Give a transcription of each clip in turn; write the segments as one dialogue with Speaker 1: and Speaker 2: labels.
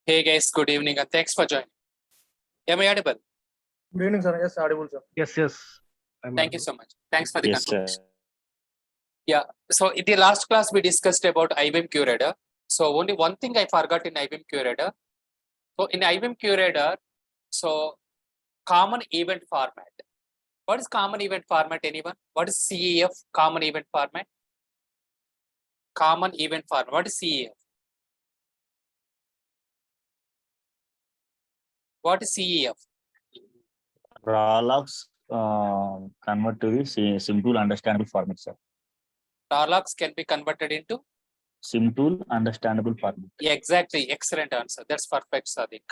Speaker 1: Hey guys, good evening and thanks for joining. Am I audible?
Speaker 2: Good evening, sir. Yes, audible, sir.
Speaker 3: Yes.
Speaker 1: Thank you so much. Thanks for the
Speaker 4: Yes,
Speaker 1: confirmation.
Speaker 4: sir.
Speaker 1: Yeah. So in the last class we discussed about IBM QRadar. So only one thing I forgot in IBM QRadar. So in IBM QRadar, so common event format. What is common event format? Anyone? What is CEF? Common event format. Common event format. What is CEF? What is CEF?
Speaker 4: Raw logs convert to the simple understandable format, sir.
Speaker 1: Raw logs can be converted into.
Speaker 4: Simple understandable format.
Speaker 1: Yeah, exactly. Excellent answer. That's perfect, Sadiq.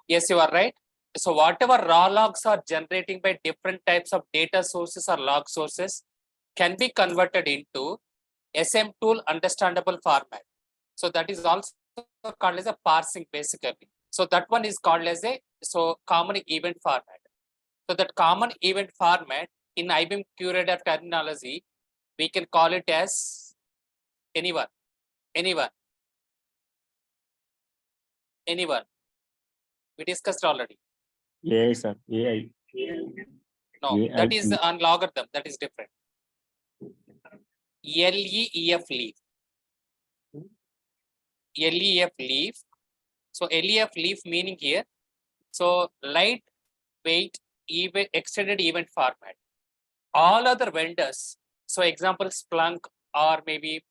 Speaker 1: Yes, you are right. So whatever raw logs are generating by different types of data sources or log sources can be converted into SM tool understandable format. So that is also called as a parsing basically. So that one is called as a common event format. So that common event format in IBM QRadar terminology, we can call it as anyone. We discussed already.
Speaker 4: AI, sir. AI.
Speaker 1: No,
Speaker 4: AI.
Speaker 1: that is on logarithm. That is different. LEF leaf. LEF leaf. So LEF leaf meaning here. So light weight even extended event format. All other vendors. So example Splunk or maybe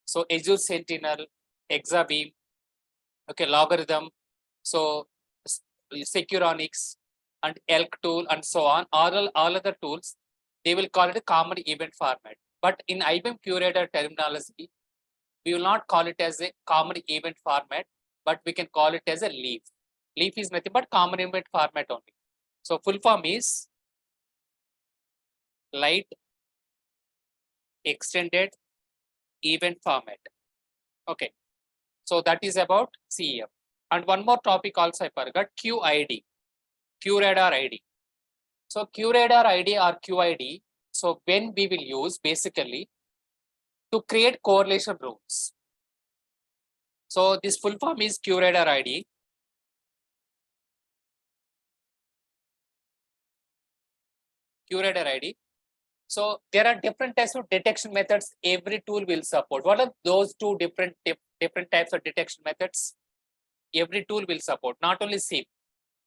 Speaker 1: so Azure Sentinel, Exabeam, okay, logarithm. So Securonics and Elk tool and so on. All other tools, they will call it a common event format. But in IBM QRadar terminology, we will not call it as a common event format, but we can call it as a leaf. Leaf is nothing but common event format only. So full form is light extended event format. Okay. So that is about CEF. And one more topic also I forgot, QID, QRadar ID. So QRadar ID or QID, so when we will use basically to create correlation rules. So this full form is QRadar ID. QRadar ID. So there are different types of detection methods every tool will support. What are those two different types of detection methods? Every tool will support, not only SIEM,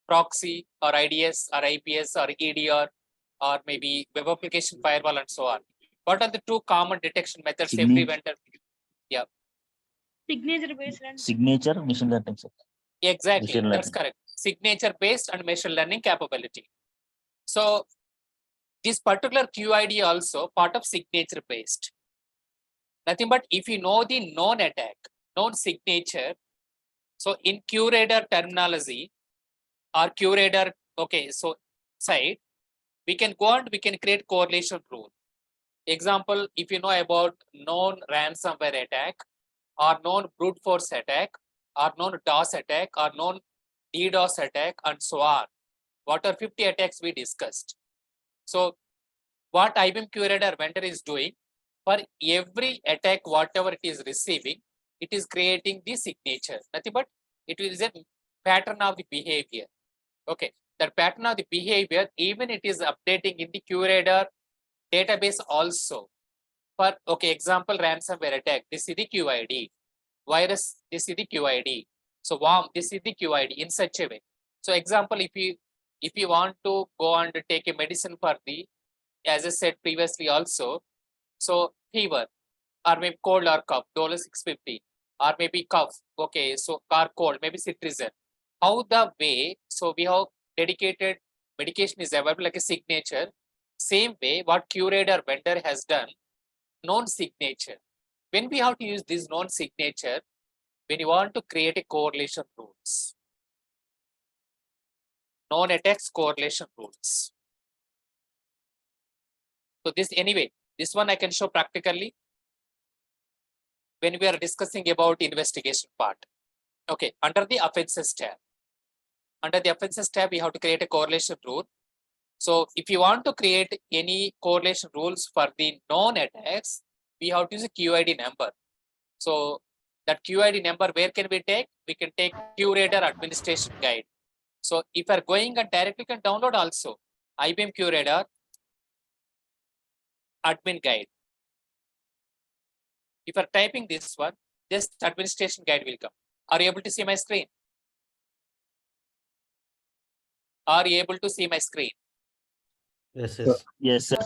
Speaker 1: proxy or IDS or IPS or EDR or maybe web application firewall and so on. What are the two common detection methods every vendor? Yeah.
Speaker 5: Signature based and
Speaker 4: Signature machine learning, sir.
Speaker 1: Exactly,
Speaker 4: Machine
Speaker 1: that's
Speaker 4: learning.
Speaker 1: correct. Signature based and machine learning capability. So this particular QID also part of signature based. Nothing but if you know the known attack, known signature. So in QRadar terminology or QRadar, okay, so side, we can go and we can create correlation rule. Example, if you know about known ransomware attack or known brute force attack or known DOS attack or known DDoS attack and so on. What are 50 attacks we discussed? So what IBM QRadar vendor is doing, for every attack, whatever it is receiving, it is creating the signature. Nothing but it is a pattern of the behavior. Okay, that pattern of the behavior, even it is updating in the QRadar database also. For okay, example, ransomware attack, this is the QID. Virus, this is the QID. So worm, this is the QID in such a way. So example, if you want to go and take a medicine for the, as I said previously also, so fever or maybe cold or cough, Dolo 650 or maybe cough. Okay, so car cold, maybe citizen. How the way, so we have dedicated medication is available like a signature. Same way, what QRadar vendor has done, known signature. When we have to use this known signature, when you want to create a correlation rules. Known attacks correlation rules. So this anyway, this one I can show practically when we are discussing about investigation part. Okay, under the offenses tab. Under the offenses tab, we have to create a correlation rule. So if you want to create any correlation rules for the known attacks, we have to use a QID number. So That QID number, where can we take? We can take curator administration guide. So if you are going and directly can download also IBM curator admin guide. If you are typing this one, just administration guide will come. Are you able to see my screen? Are you able to see my screen?
Speaker 3: Yes, yes.
Speaker 4: Yes, sir.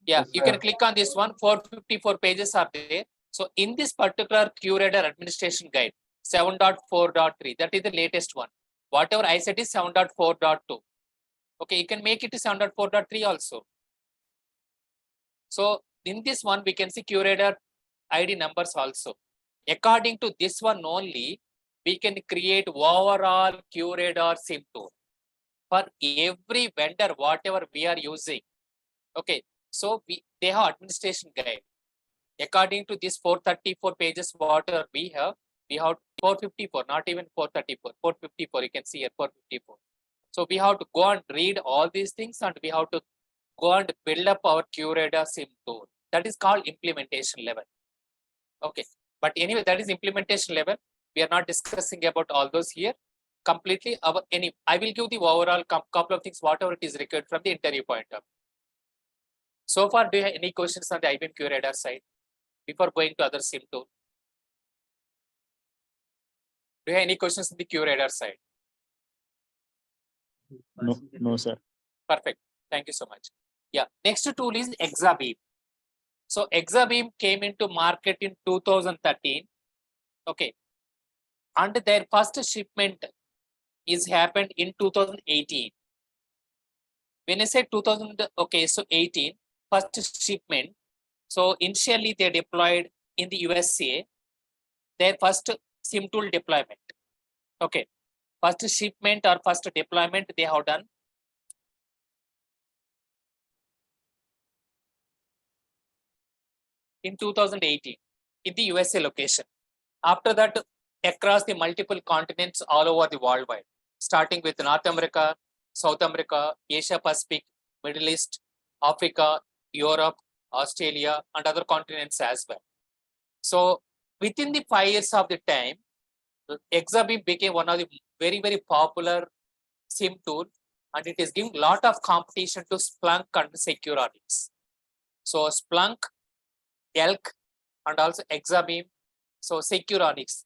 Speaker 1: Yeah,
Speaker 2: Yes,
Speaker 1: you can
Speaker 2: sir.
Speaker 1: click on this one. 454 pages are there. So in this particular curator administration guide, 7.4.3, that is the latest one. Whatever I said is 7.4.2. Okay, you can make it to 7.4.3 also. So in this one, we can see curator ID numbers also. According to this one only, we can create overall curator SIM tool for every vendor, whatever we are using. Okay, so they have administration guide. According to this 434 pages, whatever we have 454, not even 434, 454, you can see here 454. So we have to go and read all these things and we have to go and build up our curator SIM tool. That is called implementation level. Okay, but anyway, that is implementation level. We are not discussing about all those here. Completely I will give the overall couple of things, whatever it is required from the interview point of view. So far, do you have any questions on the IBM curator side before going to other SIM tool? Do you have any questions on the curator side?
Speaker 4: No, sir.
Speaker 1: Perfect. Thank you so much. Yeah. Next tool is Exabeam. So Exabeam came into market in 2013. Okay. And their first shipment is happened in 2018. When I say 2000, okay, so 18, first shipment. So initially they deployed in the USA, their first SIM tool deployment. Okay. First shipment or first deployment they have done in 2018 in the USA location. After that, across the multiple continents all over the worldwide, starting with North America, South America, Asia Pacific, Middle East, Africa, Europe, Australia, and other continents as well. So within the 5 years of the time, Exabeam became one of the very, very popular SIM tool, and it is giving a lot of competition to Splunk and Securonics. So Splunk, Elk, and also Exabeam, so Securonics.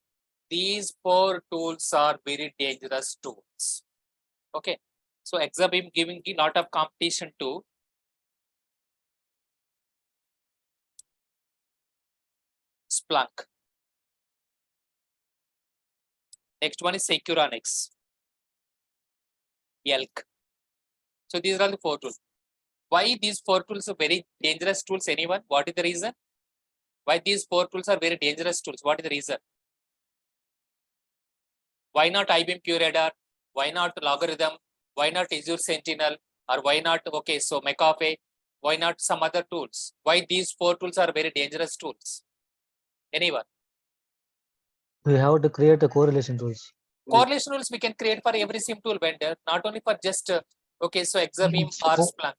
Speaker 1: These 4 tools are very dangerous tools. Okay, so Exabeam giving a lot of competition to Splunk. Next one is Securonics, Elk. So these are the 4 tools. Why these 4 tools are very dangerous tools? Anyone? What is the reason? Why these 4 tools are very dangerous tools? What is the reason? Why not IBM Curator? Why not Logarithm? Why not Azure Sentinel? Or why not, okay, so McAfee? Why not some other tools? Why these 4 tools are very dangerous tools? Anyone?
Speaker 6: We have to create a correlation tools.
Speaker 1: Correlation rules we can create for every SIM tool vendor, not only for just, okay, so Exabeam or Splunk.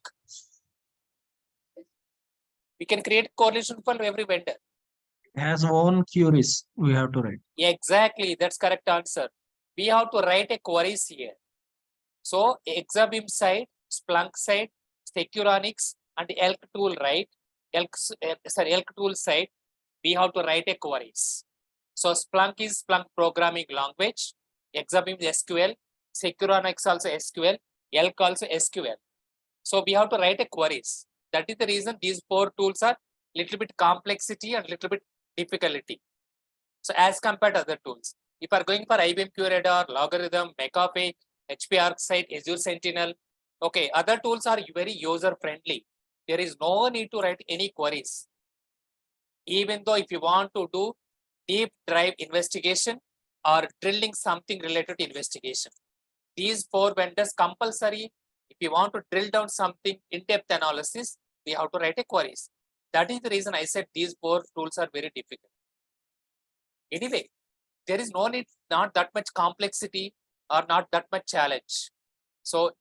Speaker 1: We can create correlation for every vendor.
Speaker 7: Has own queries we have to write.
Speaker 1: Exactly, that's correct answer. We have to write a queries here. So Exabeam side, Splunk side, Securonics, and Elk tool, right? Elk tool side, we have to write a queries. So Splunk is Splunk programming language, Exabeam is SQL, Securonics also SQL, Elk also SQL. So we have to write a queries. That is the reason these 4 tools are little bit complexity and little bit difficulty. So as compared to other tools, if you are going for IBM Curator, Logarithm, McAfee, HP ArcSight, Azure Sentinel, okay, other tools are very user friendly. There is no need to write any queries. Even though if you want to do deep dive investigation or drilling something related to investigation, these 4 vendors compulsory. If you want to drill down something in-depth analysis, we have to write a queries. That is the reason I said these 4 tools are very difficult. Anyway, there is no need, not that much complexity or not that much challenge. So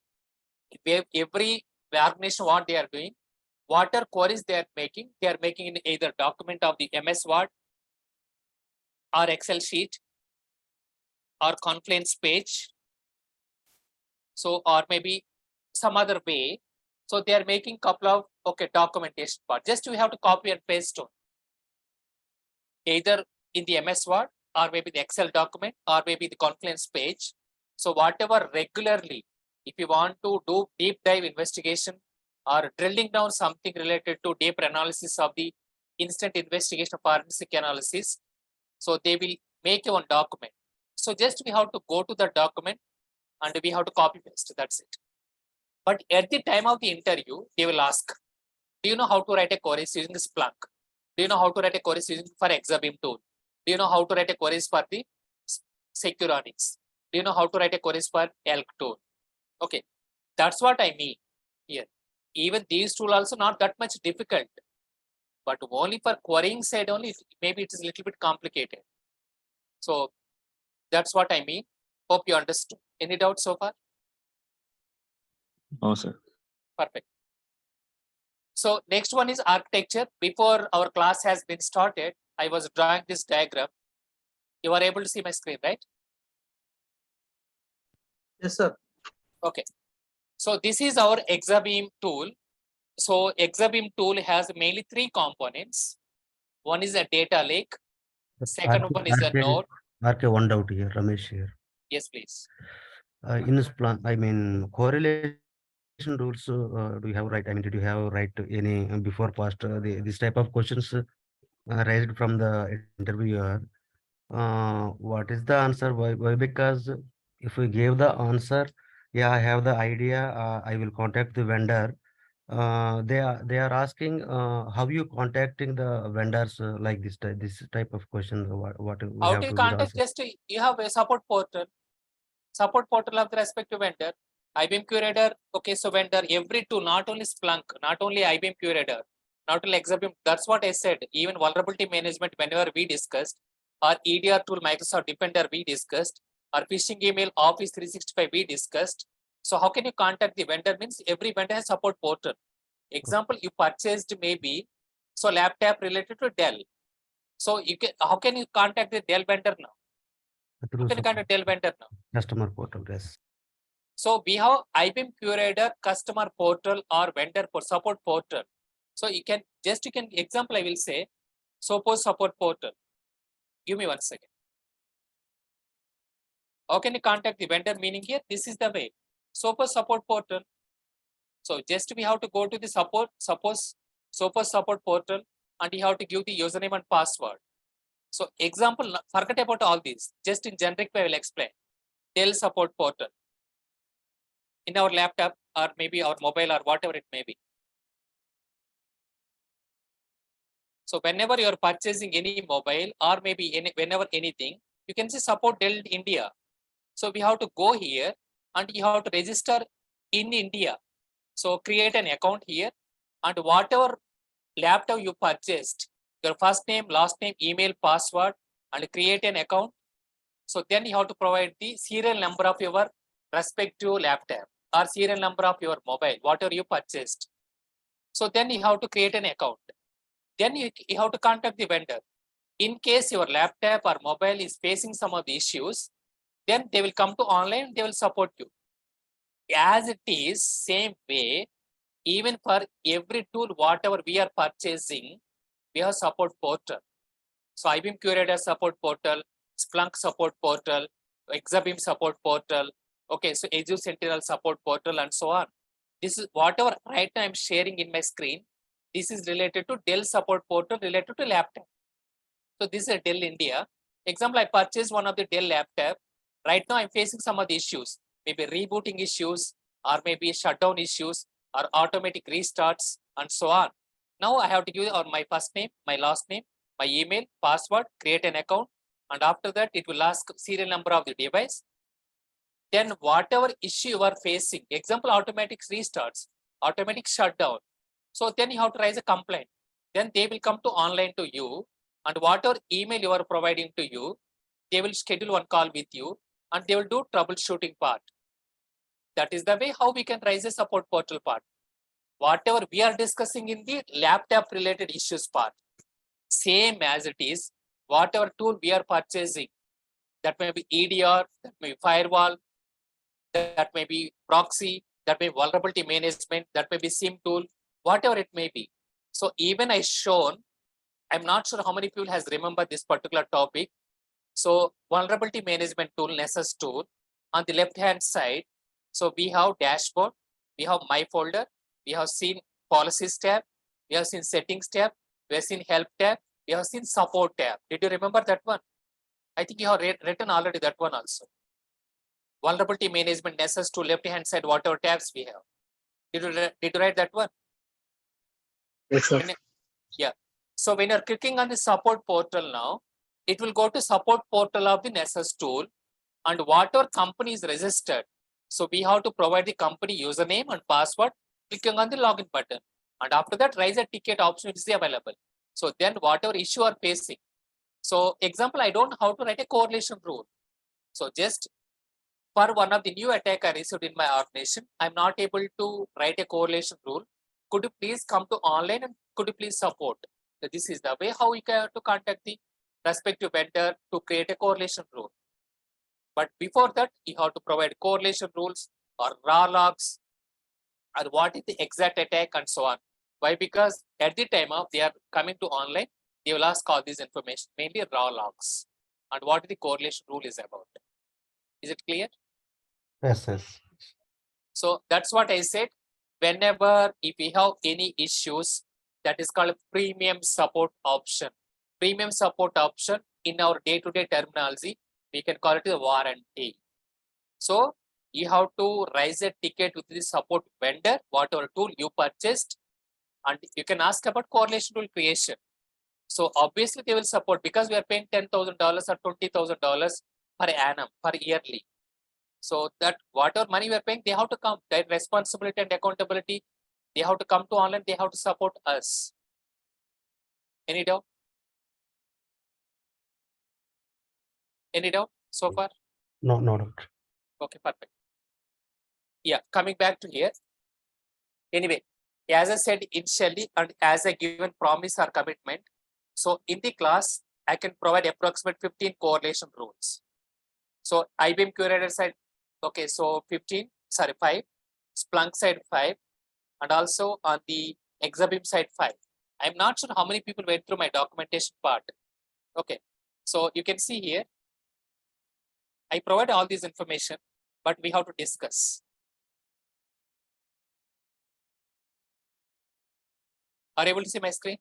Speaker 1: every organization, what they are doing, what are queries they are making in either document of the MS Word or Excel sheet or Confluence page. So, or maybe some other way. So they are making couple of documentation part. Just we have to copy and paste on either in the MS Word or maybe the Excel document or maybe the Confluence page. So whatever regularly, if you want to do deep dive investigation or drilling down something related to deeper analysis of the instant investigation forensic analysis, so they will make one document. So just we have to go to the document and we have to copy paste. That's it. But at the time of the interview, they will ask, do you know how to write a query using Splunk? Do you know how to write a query using for Exabeam tool? Do you know how to write a query for the Securonics? Do you know how to write a query for ELK tool? Okay, that's what I mean here. Even these tools also not that much difficult, but only for querying side only, maybe it is a little bit complicated. So that's what I mean. Hope you understood. Any doubts so far?
Speaker 4: No, sir.
Speaker 1: Perfect. So next one is architecture. Before our class has been started, I was drawing this diagram. You are able to see my screen, right?
Speaker 2: Yes, sir.
Speaker 1: Okay. So this is our Exabeam tool. So Exabeam tool has mainly three components. One is a data lake. Second one is a node.
Speaker 3: One doubt here, Ramesh here.
Speaker 1: Yes, please.
Speaker 3: In Splunk, I mean, correlation rules, do you have right? I mean, did you have right to any before past this type of questions raised from the interviewer? What is the answer? Why? Because if we gave the answer, yeah, I have the idea. I will contact the vendor. They are asking how you contacting the vendors like this type of question. What we
Speaker 1: How
Speaker 3: have
Speaker 1: do you
Speaker 3: to give the
Speaker 1: contact?
Speaker 3: answer?
Speaker 1: Just you have a support portal of the respective vendor. IBM Curator. Okay, so vendor every tool, not only Splunk, not only IBM Curator, not only Exabeam. That's what I said. Even vulnerability management, whenever we discussed, or EDR tool, Microsoft Defender, we discussed, or phishing email, Office 365, we discussed. So how can you contact the vendor? Means every vendor has support portal. Example, you purchased maybe so laptop related to Dell. So you can, how can you contact the Dell vendor now? How
Speaker 3: Through
Speaker 1: can you contact Dell vendor now?
Speaker 3: customer portal, yes.
Speaker 1: So we have IBM Curator customer portal or vendor for support portal. So you can example I will say, suppose support portal. Give me 1 second. How can you contact the vendor? Meaning here, this is the way. Suppose support portal. So just we have to go to the suppose support portal and you have to give the username and password. So example, forget about all these. Just in generic way, I will explain. Dell support portal in our laptop or maybe our mobile or whatever it may be. So whenever you are purchasing any mobile or maybe whenever anything, you can see support Dell India. So we have to go here and you have to register in India. So create an account here and whatever laptop you purchased, your first name, last name, email, password, and create an account. So then you have to provide the serial number of your respective laptop or serial number of your mobile, whatever you purchased. So then you have to create an account. Then you have to contact the vendor. In case your laptop or mobile is facing some of the issues, then they will come to online, they will support you. As it is, same way, even for every tool, whatever we are purchasing, we have support portal. So IBM Curator support portal, Splunk support portal, Exabeam support portal, okay, so Azure Sentinel support portal and so on. This is whatever right now I'm sharing in my screen. This is related to Dell support portal related to laptop. So this is a Dell India. Example, I purchased one of the Dell laptop. Right now I'm facing some of the issues, maybe rebooting issues or maybe shutdown issues or automatic restarts and so on. Now I have to give my first name, my last name, my email, password, create an account, and after that it will ask serial number of the device. Then whatever issue you are facing, example automatic restarts, automatic shutdown. So then you have to raise a complaint. Then they will come to online to you, and whatever email you are providing to you, they will schedule one call with you and they will do troubleshooting part. That is the way how we can raise a support portal part. Whatever we are discussing in the laptop related issues part, same as it is, whatever tool we are purchasing, that may be EDR, that may be firewall, that may be proxy, that may be vulnerability management, that may be SIEM tool, whatever it may be. So even I shown, I'm not sure how many people has remembered this particular topic. So vulnerability management tool, Nessus tool, on the left hand side. So we have dashboard, we have my folder, we have seen policies tab, we have seen settings tab, we have seen help tab, we have seen support tab. Did you remember that one? I think you have written already that one also. Vulnerability management Nessus to left hand side, whatever tabs we have. Did you write that one?
Speaker 2: Yes, sir.
Speaker 1: Yeah. So when you're clicking on the support portal now, it will go to support portal of the Nessus tool, and whatever company is registered. So we have to provide the company username and password, clicking on the login button. And after that, raise a ticket option is available. So then whatever issue are facing. So example, I don't know how to write a correlation rule. So just for one of the new attack I received in my organization, I'm not able to write a correlation rule. Could you please come to online and could you please support? So this is the way how we can to contact the respective vendor to create a correlation rule. But before that, you have to provide correlation rules or raw logs or what is the exact attack and so on. Why? Because at the time of they are coming to online, they will ask all this information, mainly raw logs and what the correlation rule is about. Is it clear?
Speaker 3: Yes, yes.
Speaker 1: So that's what I said. Whenever if we have any issues, that is called premium support option. Premium support option in our day-to-day terminology, we can call it a warranty. So you have to raise a ticket with the support vendor, whatever tool you purchased, and you can ask about correlation rule creation. So obviously they will support because we are paying $10,000 or $20,000 per annum, per yearly. So that whatever money we are paying, they have to come. Their responsibility and accountability, they have to come to online, they have to support us. Any doubt? Any doubt so far?
Speaker 3: No, no doubt.
Speaker 1: Okay, perfect. Yeah, coming back to here. Anyway, as I said initially, and as a given promise or commitment, so in the class, I can provide approximate 15 correlation rules. So IBM curator side, okay, so 5, Splunk side 5, and also on the Exabeam side 5. I'm not sure how many people went through my documentation part. Okay, so you can see here, I provide all this information, but we have to discuss. Are you able to see my screen?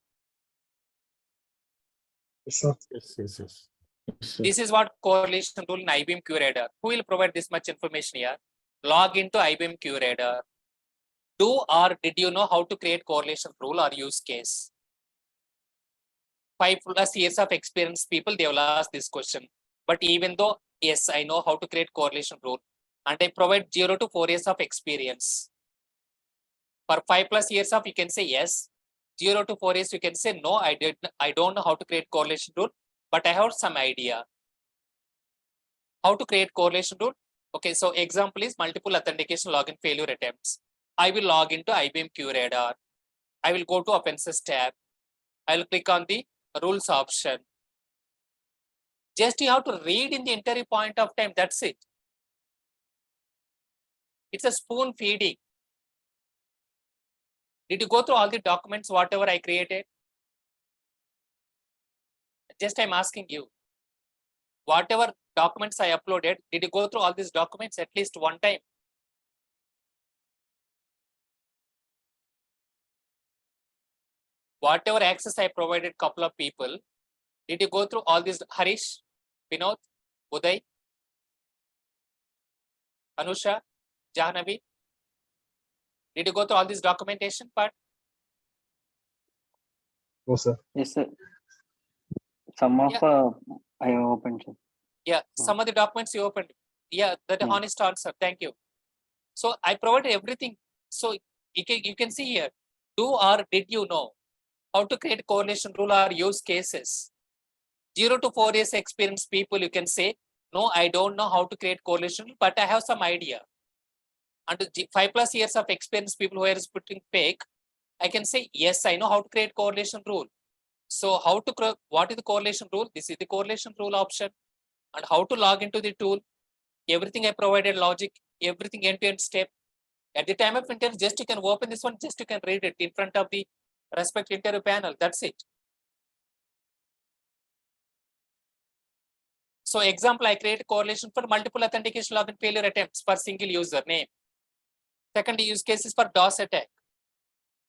Speaker 2: Yes, sir.
Speaker 3: Yes, yes, yes.
Speaker 1: This is what correlation rule in IBM QRadar. Who will provide this much information here? Log into IBM QRadar. Do or did you know how to create correlation rule or use case? 5+ years of experience people, they will ask this question. But even though, yes, I know how to create correlation rule and I provide 0 to 4 years of experience. For 5+ years of, you can say yes. 0 to 4 years, you can say no, I don't know how to create correlation rule, but I have some idea. How to create correlation rule? Okay, so example is multiple authentication login failure attempts. I will log into IBM QRadar. I will go to offenses tab. I will click on the rules option. Just you have to read in the entire point of time. That's it. It's a spoon feeding. Did you go through all the documents, whatever I created? Just I'm asking you. Whatever documents I uploaded, did you go through all these documents at least one time? Whatever access I provided couple of people, did you go through all these? Harish, Vinod, Uday, Anusha, Jahnavi? Did you go through all this documentation part?
Speaker 2: No, sir.
Speaker 8: Yes, sir. Some of
Speaker 1: Yeah.
Speaker 8: I have opened, sir.
Speaker 1: Yeah, some of the documents you opened. Yeah, that
Speaker 8: Yeah.
Speaker 1: honest answer. Thank you. So I provided everything. So you can see here, do or did you know how to create correlation rule or use cases? 0 to 4 years experience people, you can say, no, I don't know how to create correlation, but I have some idea. And 5+ years of experience people who are putting fake, I can say, yes, I know how to create correlation rule. So how to, what is the correlation rule? This is the correlation rule option. And how to log into the tool. Everything I provided logic, everything end-to-end step. At the time of interview, just you can open this one, just you can read it in front of the respective interview panel. That's it. So example, I create a correlation for multiple authentication login failure attempts for single user name. Second use case is for DOS attack.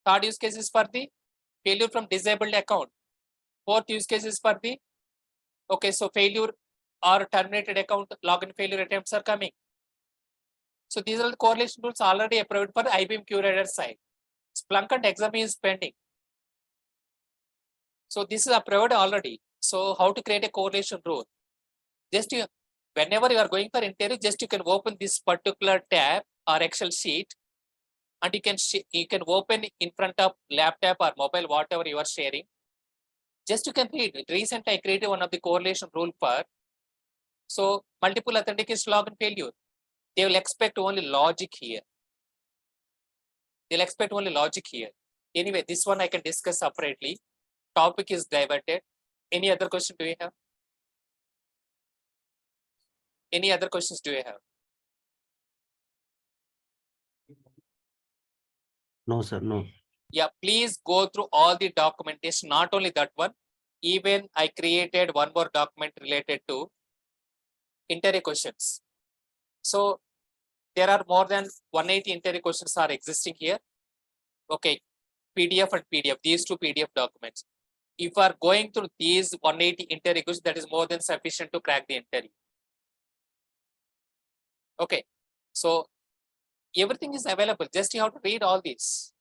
Speaker 1: Third use case is for the failure from disabled account. Fourth use case is for the, okay, so failure or terminated account login failure attempts are coming. So these are the correlation rules already approved for IBM curator side. Splunk and Exabeam is pending. So this is approved already. So how to create a correlation rule? Just you, whenever you are going for interview, just you can open this particular tab or Excel sheet, and you can open in front of laptop or mobile, whatever you are sharing. Just you can read. Recently, I created one of the correlation rule for. So multiple authentication login failure. They will expect only logic here. They'll expect only logic here. Anyway, this one I can discuss separately. Topic is diverted. Any other question do you have? Any other questions do you have?
Speaker 3: No, sir, no.
Speaker 1: Yeah, please go through all the documentation, not only that one. Even I created one more document related to interview questions. So there are more than 180 interview questions are existing here. Okay, PDF and PDF, these two PDF documents. If you are going through these 180 interview questions, that is more than sufficient to crack the interview. Okay, so everything is available. Just you have to read all these.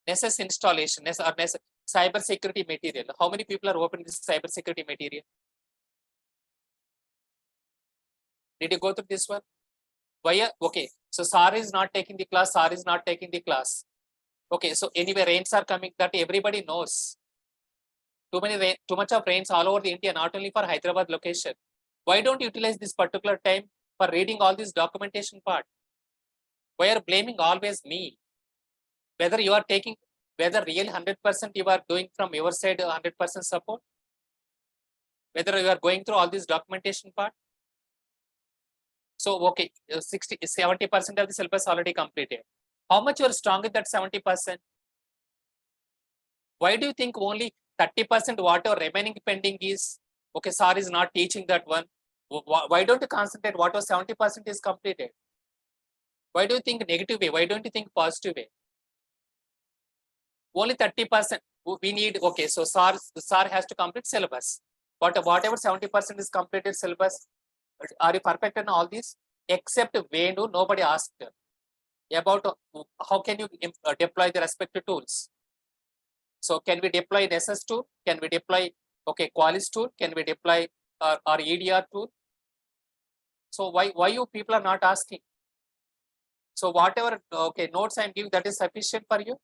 Speaker 1: Nessus installation, cyber security material. How many people are opening this cyber security material? Did you go through this one? Why? Okay, so SAR is not taking the class. SAR is not taking the class. Okay, so anyway, rains are coming. That everybody knows. Too much of rains all over the India, not only for Hyderabad location. Why don't you utilize this particular time for reading all this documentation part? Why are blaming always me? Whether you are taking, whether real 100% you are doing from your side 100% support, whether you are going through all this documentation part. So okay, 70% of the syllabus already completed. How much you are strong in that 70%? Why do you think only 30% whatever remaining pending is? Okay, SAR is not teaching that one. Why don't you concentrate what was 70% is completed? Why do you think negative way? Why don't you think positive way? Only 30% we need. Okay, so SAR has to complete syllabus. But whatever 70% is completed syllabus, are you perfect in all these? Except Venu, nobody asked about how can you deploy the respective tools. So can we deploy Nessus tool? Can we deploy Qualys tool? Can we deploy our EDR tool? So why you people are not asking? So whatever notes I'm giving, that is sufficient for you.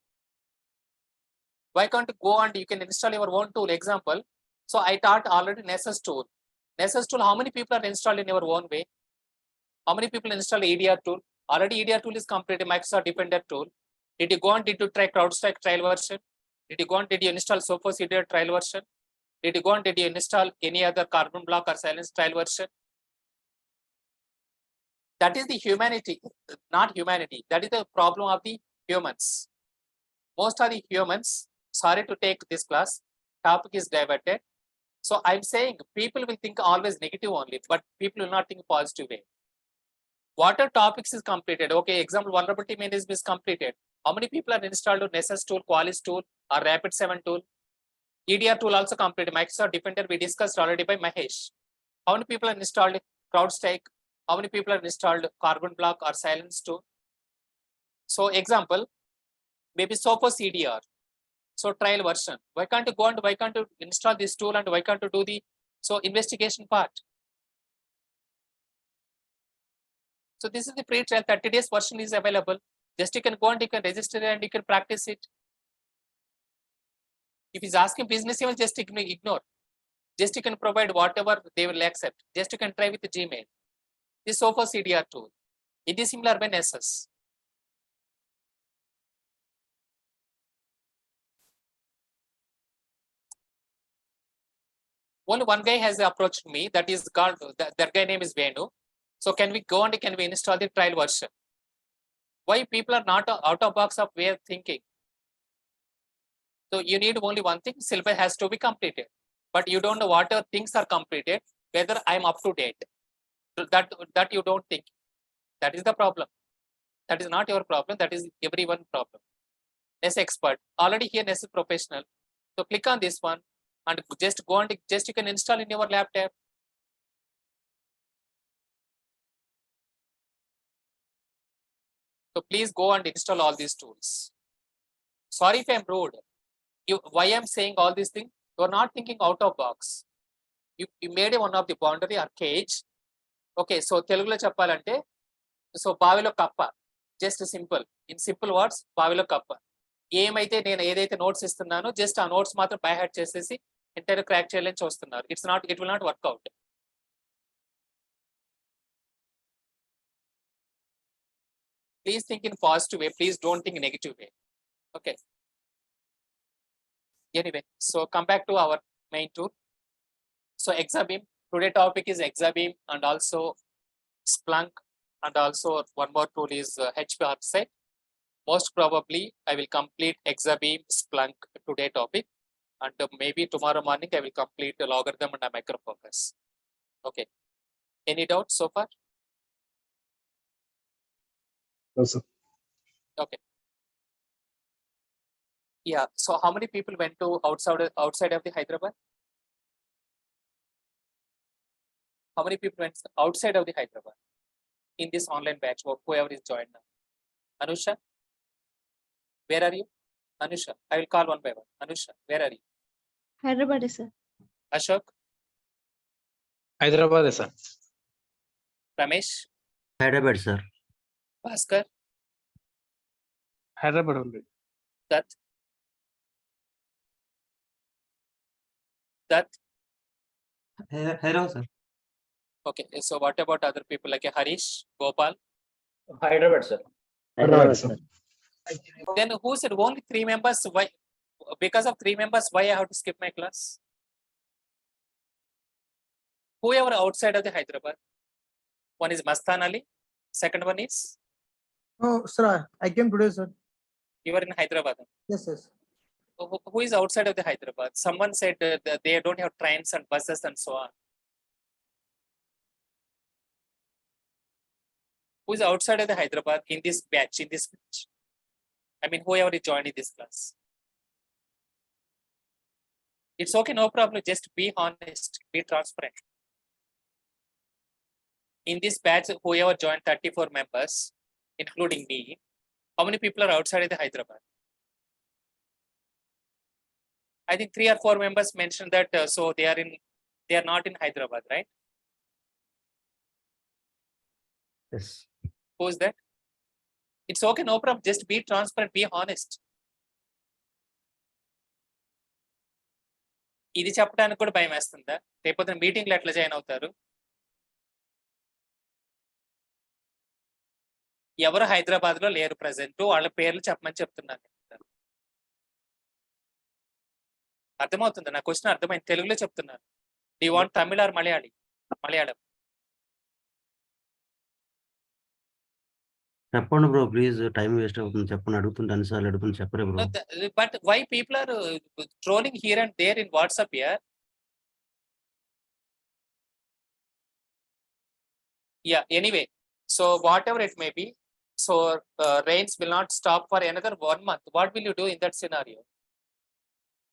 Speaker 1: Why can't you go and you can install your own tool? Example. So I taught already Nessus tool. Nessus tool, how many people are installed in your own way? How many people install EDR tool? Already EDR tool is completed, Microsoft Defender tool. Did you go and did you try CrowdStrike trial version? Did you go and did you install Sophos EDR trial version? Did you go and did you install any other Carbon Block or Silence trial version? That is the humanity, not humanity. That is the problem of the humans. Most of the humans, sorry to take this class, topic is diverted. So I'm saying people will think always negative only, but people will not think positive way. What are topics is completed? Okay, example, vulnerability management is completed. How many people are installed to Nessus tool, Qualys tool, or Rapid7 tool? EDR tool also completed. Microsoft Defender we discussed already by Mahesh. How many people are installed CrowdStrike? How many people are installed Carbon Block or Silence tool? So example, maybe Sophos EDR. So trial version. Why can't you go and why can't you install this tool and why can't you do the investigation part? So this is the free trial, 30 days version is available. Just you can go and you can register and you can practice it. If he's asking business email, just ignore. Just you can provide whatever they will accept. Just you can try with the Gmail. This Sophos EDR tool. It is similar by Nessus. Only one guy has approached me. That is called that guy name is Venu. So can we go and can we install the trial version? Why people are not out of box of way of thinking? So you need only one thing, syllabus has to be completed. But you don't know what things are completed, whether I'm up to date. So that you don't think. That is the problem. That is not your problem, that is everyone's problem. As expert, already here as a professional. So click on this one and just go and just you can install in your laptop. So please go and install all these tools. Sorry if I'm rude. Why I'm saying all these things? You are not thinking out of box. You made one of the boundary or cage. Okay, so Telugulo cheppalante, so బావిలో కప్ప, just simple, in simple words బావిలో కప్ప. ఏమైతే నేను ఏదైతే notes ఇస్తున్నానో just ఆ notes మాత్రం బై హార్ట్ చేసేసి ఎంటైర్ క్రాక్ చేయాలని చూస్తున్నారు. It will not work out. Please think in positive way. Please don't think negative way. Okay. Anyway, so come back to our main tool. So Exabeam. Today topic is Exabeam and also Splunk, and also one more tool is HP ArcSight. Most probably I will complete Exabeam, Splunk today topic, and maybe tomorrow morning I will complete the logarithm and a micro focus. Okay. Any doubts so far?
Speaker 2: No, sir.
Speaker 1: Okay. Yeah. So how many people went to outside of the Hyderabad? How many people went outside of the Hyderabad in this online batch or whoever is joined now? Anusha, where are you? Anusha, I will call one by one. Anusha, where are you?
Speaker 5: Hyderabad, sir.
Speaker 1: Ashok,
Speaker 9: Hyderabad, sir.
Speaker 1: Ramesh,
Speaker 3: Hyderabad, sir.
Speaker 1: Bhaskar,
Speaker 9: Hyderabad only.
Speaker 1: Dutt. Dutt.
Speaker 7: Hello, sir.
Speaker 1: Okay. So what about other people like Harish, Gopal?
Speaker 4: Hyderabad, sir.
Speaker 2: Hyderabad, sir.
Speaker 1: Then who said only 3 members? Why? Because of 3 members, why I have to skip my class? Whoever outside of the Hyderabad. One is Mastan Ali. Second one is
Speaker 10: Oh, sir, I came today, sir.
Speaker 1: you are in Hyderabad.
Speaker 10: Yes, yes.
Speaker 1: Who is outside of the Hyderabad? Someone said that they don't have trains and buses and so on. Who is outside of the Hyderabad in this batch? I mean, whoever is joined in this class. It's okay, no problem. Just be honest, be transparent. In this batch, whoever joined 34 members, including me, how many people are outside of the Hyderabad? I think 3 or 4 members mentioned that, so they are not in Hyderabad, right?
Speaker 3: Yes.
Speaker 1: Who is that? It's okay, no problem. Just be transparent, be honest. ఇది చెప్పడానికి కూడా భయం వేస్తుందా? రేపొద్దున మీటింగ్లో ఎట్లా join అవుతారు? ఎవరు హైదరాబాద్ లో లేరు ప్రజెంట్, వాళ్ళ పేర్లు చెప్పమని చెప్తున్నాను. అర్థమవుతుంది నా క్వశ్చన్? అర్థమైంది, తెలుగులో చెప్తున్నాను. డి వాంట్ తమిళ ఆర్ మలయాళం?
Speaker 3: చెప్పండి బ్రో, ప్లీజ్. టైం వేస్ట్ అవుతుంది. చెప్పండి, అడుగుతుంటే అన్నిసార్లు అడుగుతుంది, చెప్పరే bro.
Speaker 1: But why people are trolling here and there in WhatsApp here? Yeah, anyway, so whatever it may be, so rains will not stop for another 1 month. What will you do in that scenario?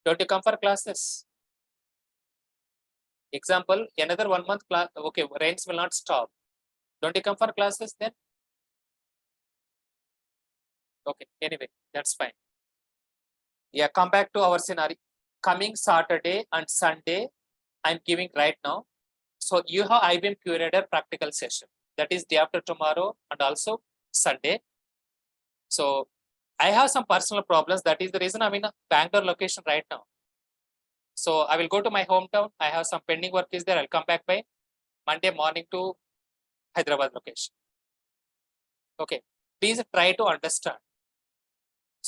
Speaker 1: Don't you come for classes? Example, another 1 month class, okay, rains will not stop. Don't you come for classes then? Okay, anyway, that's fine. Yeah, come back to our scenario. Coming Saturday and Sunday, I'm giving right now. So you have IBM Curator practical session. That is day after tomorrow and also Sunday. So I have some personal problems. That is the reason I'm in a Bangalore location right now. So I will go to my hometown. I have some pending work is there. I'll come back by Monday morning to Hyderabad location. Okay, please try to understand.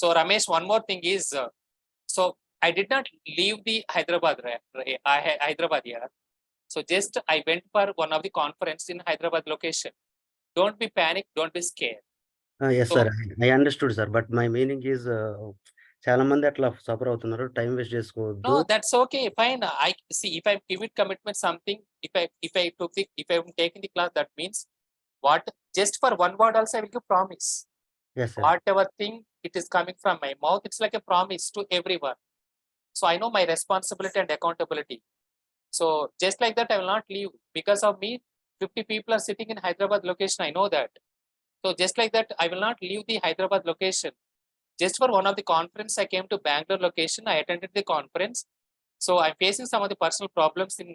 Speaker 1: So Ramesh, one more thing is, so I did not leave the Hyderabad, Hyderabad here. So just I went for one of the conference in Hyderabad location. Don't be panic, don't be scared.
Speaker 3: Yes,
Speaker 1: So-
Speaker 3: sir. I understood, sir. But my meaning is చాలా మంది అట్లా suffer అవుతున్నారు. Time waste చేసుకోవద్దు.
Speaker 1: No, that's okay, fine. I see if I give it commitment something, if I'm taking the class, that means what just for one word also I will give promise.
Speaker 3: Yes, sir.
Speaker 1: Whatever thing it is coming from my mouth, it's like a promise to everyone. So I know my responsibility and accountability. So just like that, I will not leave because of me. 50 people are sitting in Hyderabad location. I know that. So just like that, I will not leave the Hyderabad location. Just for one of the conference, I came to Bangalore location. I attended the conference. So I'm facing some of the personal problems in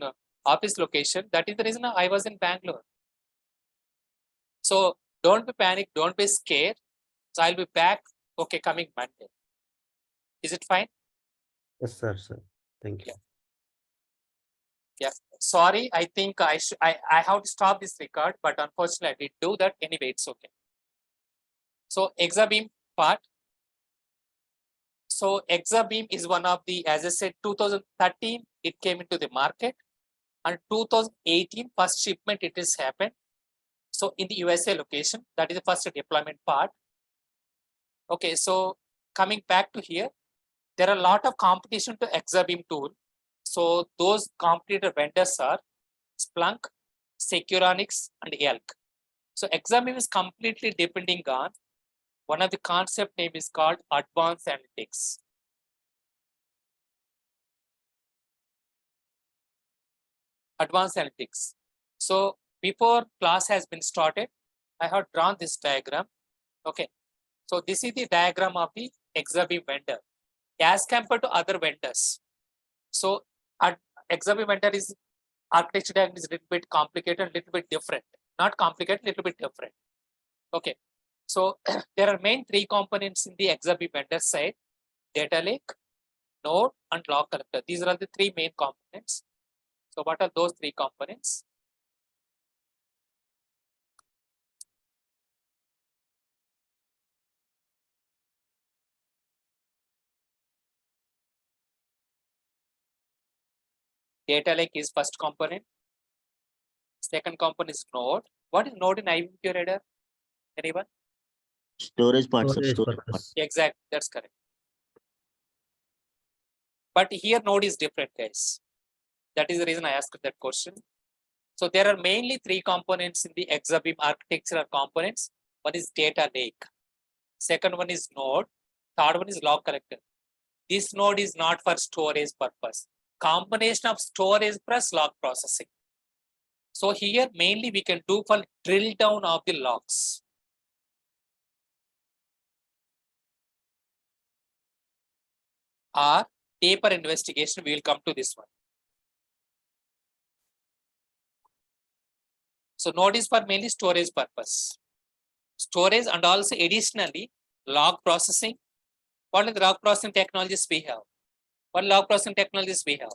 Speaker 1: office location. That is the reason I was in Bangalore. So don't be panic, don't be scared. So I'll be back. Okay, coming Monday. Is it fine?
Speaker 3: Yes, sir. Sir. Thank you.
Speaker 1: Yeah. Sorry, I think I have to stop this record, but unfortunately I did do that. Anyway, it's okay. So Exabeam part. So Exabeam is one of the, as I said, 2013 it came into the market, and 2018 first shipment it has happened. So in the USA location, that is the first deployment part. Okay, so coming back to here, there are a lot of competition to Exabeam tool. So those competitor vendors are Splunk, Securonics, and Elk. So Exabeam is completely depending on one of the concept name is called advanced analytics. Advanced analytics. So before class has been started, I have drawn this diagram. Okay. So this is the diagram of the Exabeam vendor as compared to other vendors. So Exabeam vendor is architecture diagram is a little bit complicated, a little bit different. Not complicated, little bit different. Okay. So there are main three components in the Exabeam vendor side: data lake, node, and log collector. These are the three main components. So what are those three components? Data lake is first component. Second component is node. What is node in IBM Curator? Anyone?
Speaker 4: Storage part, sir.
Speaker 3: Storage
Speaker 4: Storage part.
Speaker 3: purpose.
Speaker 1: Exactly, that's correct. But here node is different, guys. That is the reason I asked that question. So there are mainly three components in the Exabeam architectural components. One is data lake. Second one is node. Third one is log collector. This node is not for storage purpose. Combination of storage plus log processing. So here mainly we can do for drill down of the logs. Or deeper investigation, we will come to this one. So node is for mainly storage purpose. Storage and also additionally log processing. What are the log processing technologies we have? What log processing technologies we have?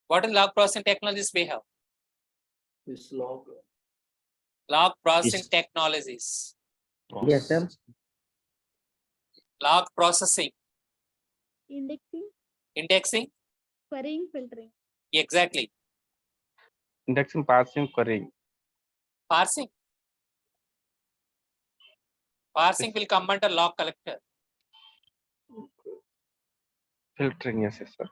Speaker 1: What are log processing technologies we have?
Speaker 2: This log.
Speaker 1: Log processing
Speaker 4: Yes.
Speaker 1: technologies.
Speaker 6: Yes, sir.
Speaker 1: Log processing,
Speaker 5: Indexing,
Speaker 1: indexing,
Speaker 5: querying, filtering.
Speaker 1: exactly.
Speaker 8: Indexing, parsing, querying.
Speaker 1: Parsing. Parsing will come under log collector.
Speaker 8: Filtering, yes, sir.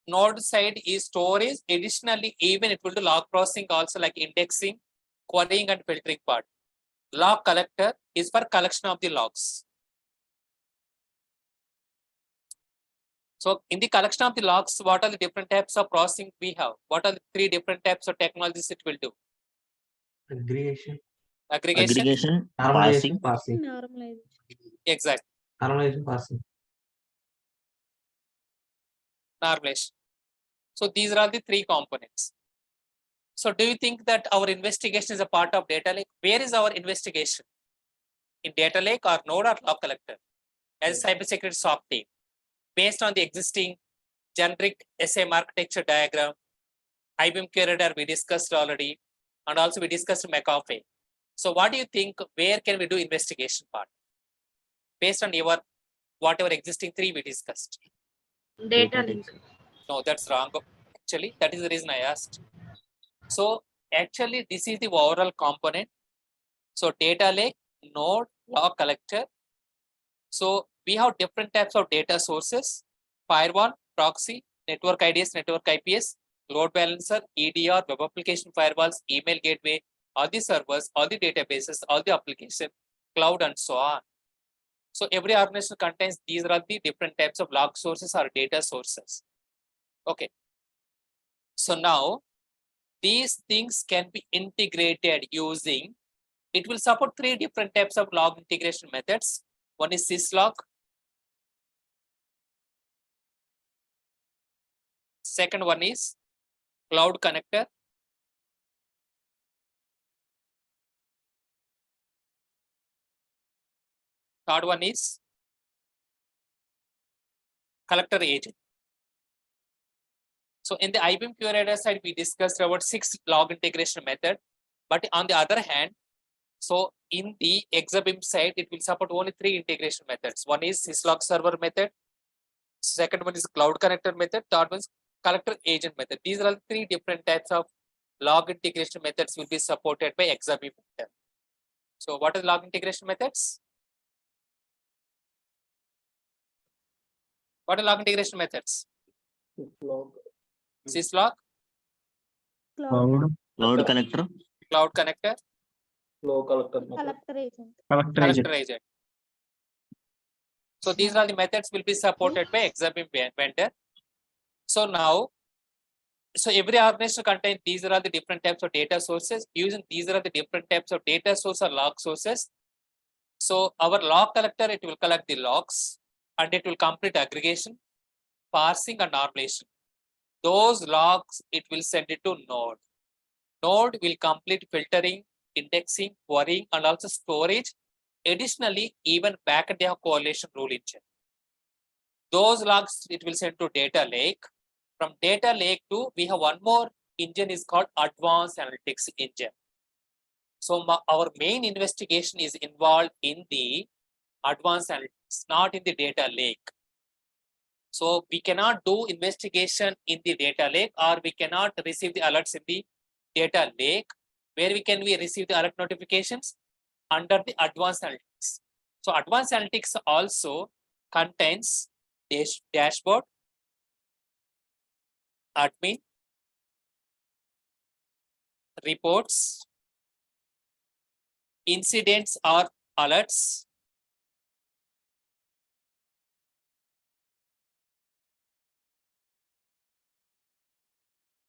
Speaker 1: Node side is storage. Additionally, even it will do log processing also like indexing, querying, and filtering part. Log collector is for collection of the logs. So in the collection of the logs, what are the different types of processing we have? What are the three different types of technologies it will do?
Speaker 3: Aggregation.
Speaker 1: Aggregation,
Speaker 4: Aggregation,
Speaker 3: Normalization,
Speaker 4: parsing,
Speaker 3: parsing.
Speaker 5: Normalization.
Speaker 1: exact,
Speaker 3: Normalization, parsing.
Speaker 1: normalization. So these are all the three components. So do you think that our investigation is a part of data lake? Where is our investigation? In data lake or node or log collector? As a cybersecurity SOC team, based on the existing generic SIEM architecture diagram, IBM Curator we discussed already, and also we discussed McAfee. So what do you think? Where can we do investigation part? Based on your whatever existing three we discussed.
Speaker 5: Data lake.
Speaker 1: No, that's wrong. Actually, that is the reason I asked. So actually, this is the overall component. So data lake, node, log collector. So we have different types of data sources: firewall, proxy, network IDS, network IPS, load balancer, EDR, web application firewalls, email gateway, all the servers, all the databases, all the application, cloud, and so on. So every organization contains these are the different types of log sources or data sources. Okay. So now these things can be integrated using, it will support three different types of log integration methods. One is syslog. Second one is cloud connector. Third one is collector agent. So in the IBM QRadar side, we discussed about 6 log integration method. But on the other hand, so in the Exabeam side, it will support only 3 integration methods. One is syslog server method. Second one is cloud connector method. Third one is collector agent method. These are all 3 different types of log integration methods will be supported by Exabeam method. So what are log integration methods? What are log integration methods?
Speaker 2: Log.
Speaker 1: Syslog,
Speaker 5: Cloud.
Speaker 4: Cloud connector.
Speaker 1: cloud connector,
Speaker 2: Log collector method.
Speaker 5: Collector agent.
Speaker 1: collector agent. So these are the methods will be supported by Exabeam vendor. So now, so every organization contains these are the different types of data sources. Using these are the different types of data source or log sources. So our log collector, it will collect the logs and it will complete aggregation, parsing, and normalization. Those logs, it will send it to node. Node will complete filtering, indexing, querying, and also storage. Additionally, even backend they have correlation rule engine. Those logs it will send to data lake. From data lake to, we have one more engine is called advanced analytics engine. So our main investigation is involved in the advanced analytics, not in the data lake. So we cannot do investigation in the data lake, or we cannot receive the alerts in the data lake. Where we receive the alert notifications? Under the advanced analytics. So advanced analytics also contains dashboard, admin, reports, incidents or alerts,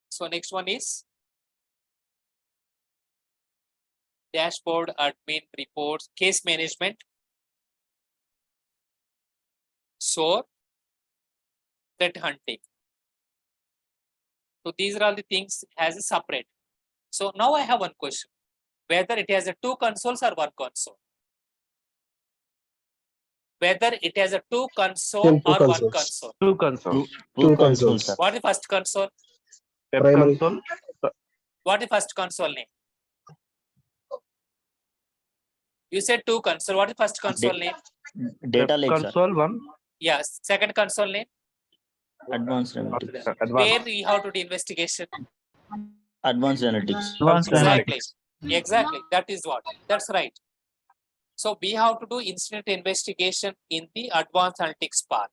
Speaker 1: so next one is dashboard, admin, reports, case management, SOAR, threat hunting. So these are all the things as a separate. So now I have one question, whether it has a 2 consoles or 1 console. Whether it has a 2 console or 1 console.
Speaker 8: Two consoles.
Speaker 4: Two consoles, sir.
Speaker 1: What is the first console?
Speaker 8: Web
Speaker 10: Primary.
Speaker 8: console.
Speaker 1: What is the first console name? You said 2 console. What is the first console name?
Speaker 4: Data
Speaker 8: Web
Speaker 4: lake, sir.
Speaker 8: console one.
Speaker 1: Yes. Second console name?
Speaker 4: Advanced analytics.
Speaker 1: Where
Speaker 8: Advanced.
Speaker 1: we have to do investigation?
Speaker 4: Advanced analytics.
Speaker 7: Advanced
Speaker 1: Exactly.
Speaker 7: analytics.
Speaker 1: Exactly. That is what. That's right. So we have to do incident investigation in the advanced analytics part.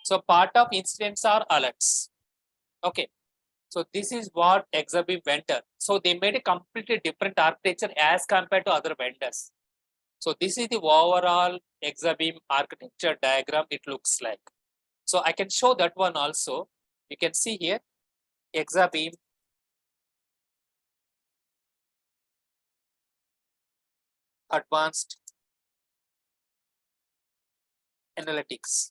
Speaker 1: So part of incidents are alerts. Okay. So this is what Exabeam vendor. So they made a completely different architecture as compared to other vendors. So this is the overall Exabeam architecture diagram it looks like. So I can show that one also. You can see here, Exabeam advanced analytics.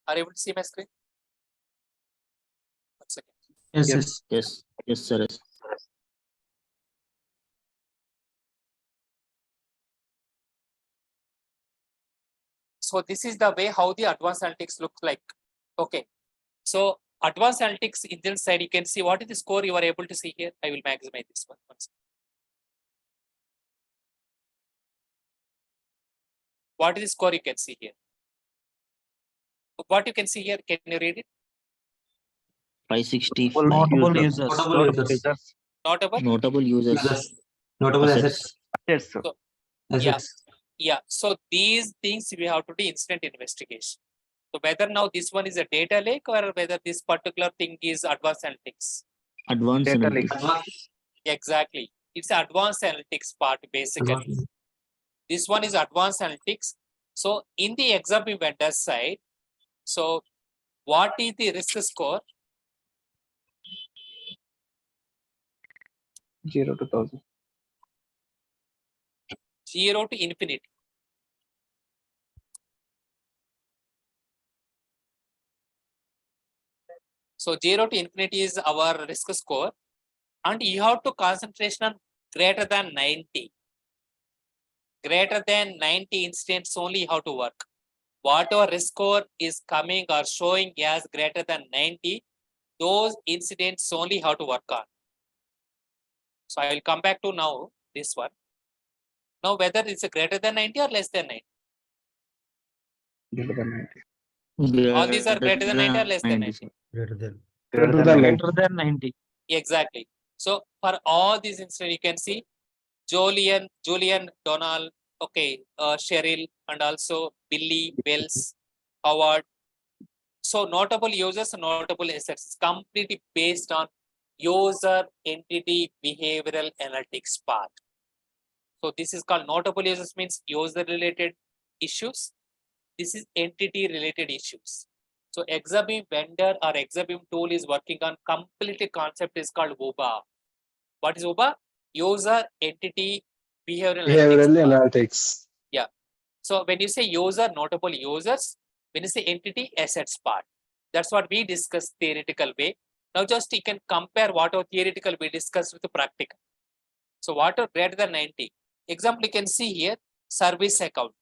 Speaker 1: Are you able to see my screen? 1 second.
Speaker 7: Yes,
Speaker 8: Yes.
Speaker 7: yes.
Speaker 4: Yes, sir. Yes.
Speaker 1: So this is the way how the advanced analytics look like. Okay. So advanced analytics engine side, you can see what is the score you are able to see here. I will maximize this one. What is the score you can see here? What you can see here, can you read it?
Speaker 4: 565
Speaker 7: Notable
Speaker 4: users.
Speaker 7: users.
Speaker 8: Notable users.
Speaker 1: Notable?
Speaker 4: Notable users.
Speaker 6: Notable
Speaker 4: Assets.
Speaker 6: assets.
Speaker 8: Yes.
Speaker 1: Yeah. Yeah. So these things we have to do incident investigation. So whether now this one is a data lake or whether this particular thing is advanced analytics.
Speaker 4: Advanced
Speaker 8: Data
Speaker 4: analytics.
Speaker 1: Exactly. It's advanced analytics part basically. This one is advanced analytics. So in the Exabeam vendor side, so what is the risk score?
Speaker 8: 0 to 1000.
Speaker 1: 0 to infinity. So 0 to infinity is our risk score, and you have to concentration on greater than 90. Greater than 90 instance only you have to work. Whatever risk score is coming or showing as greater than 90, those incidents only have to work on. So I will come back to now this one. Now whether it's a greater than 90 or less than 90.
Speaker 8: Greater than 90.
Speaker 1: All these are greater than 90 or less than 90.
Speaker 4: sir.
Speaker 3: Greater than.
Speaker 8: Greater than 90.
Speaker 7: Greater than 90.
Speaker 1: Exactly. So for all these instances, you can see Julian, Donald, okay, Cheryl, and also Billy, Wells, Howard. So notable users and notable assets completely based on user entity behavioral analytics part. So this is called notable users, means user related issues. This is entity related issues. So Exabeam vendor or Exabeam tool is working on completely concept is called UBA. What is UBA? User entity behavioral analytics. Yeah. So when you say user, notable users, when you say entity, assets part, that's what we discussed theoretical way. Now just you can compare whatever theoretical we discussed with the practical. So what are greater than 90? Example, you can see here, service account.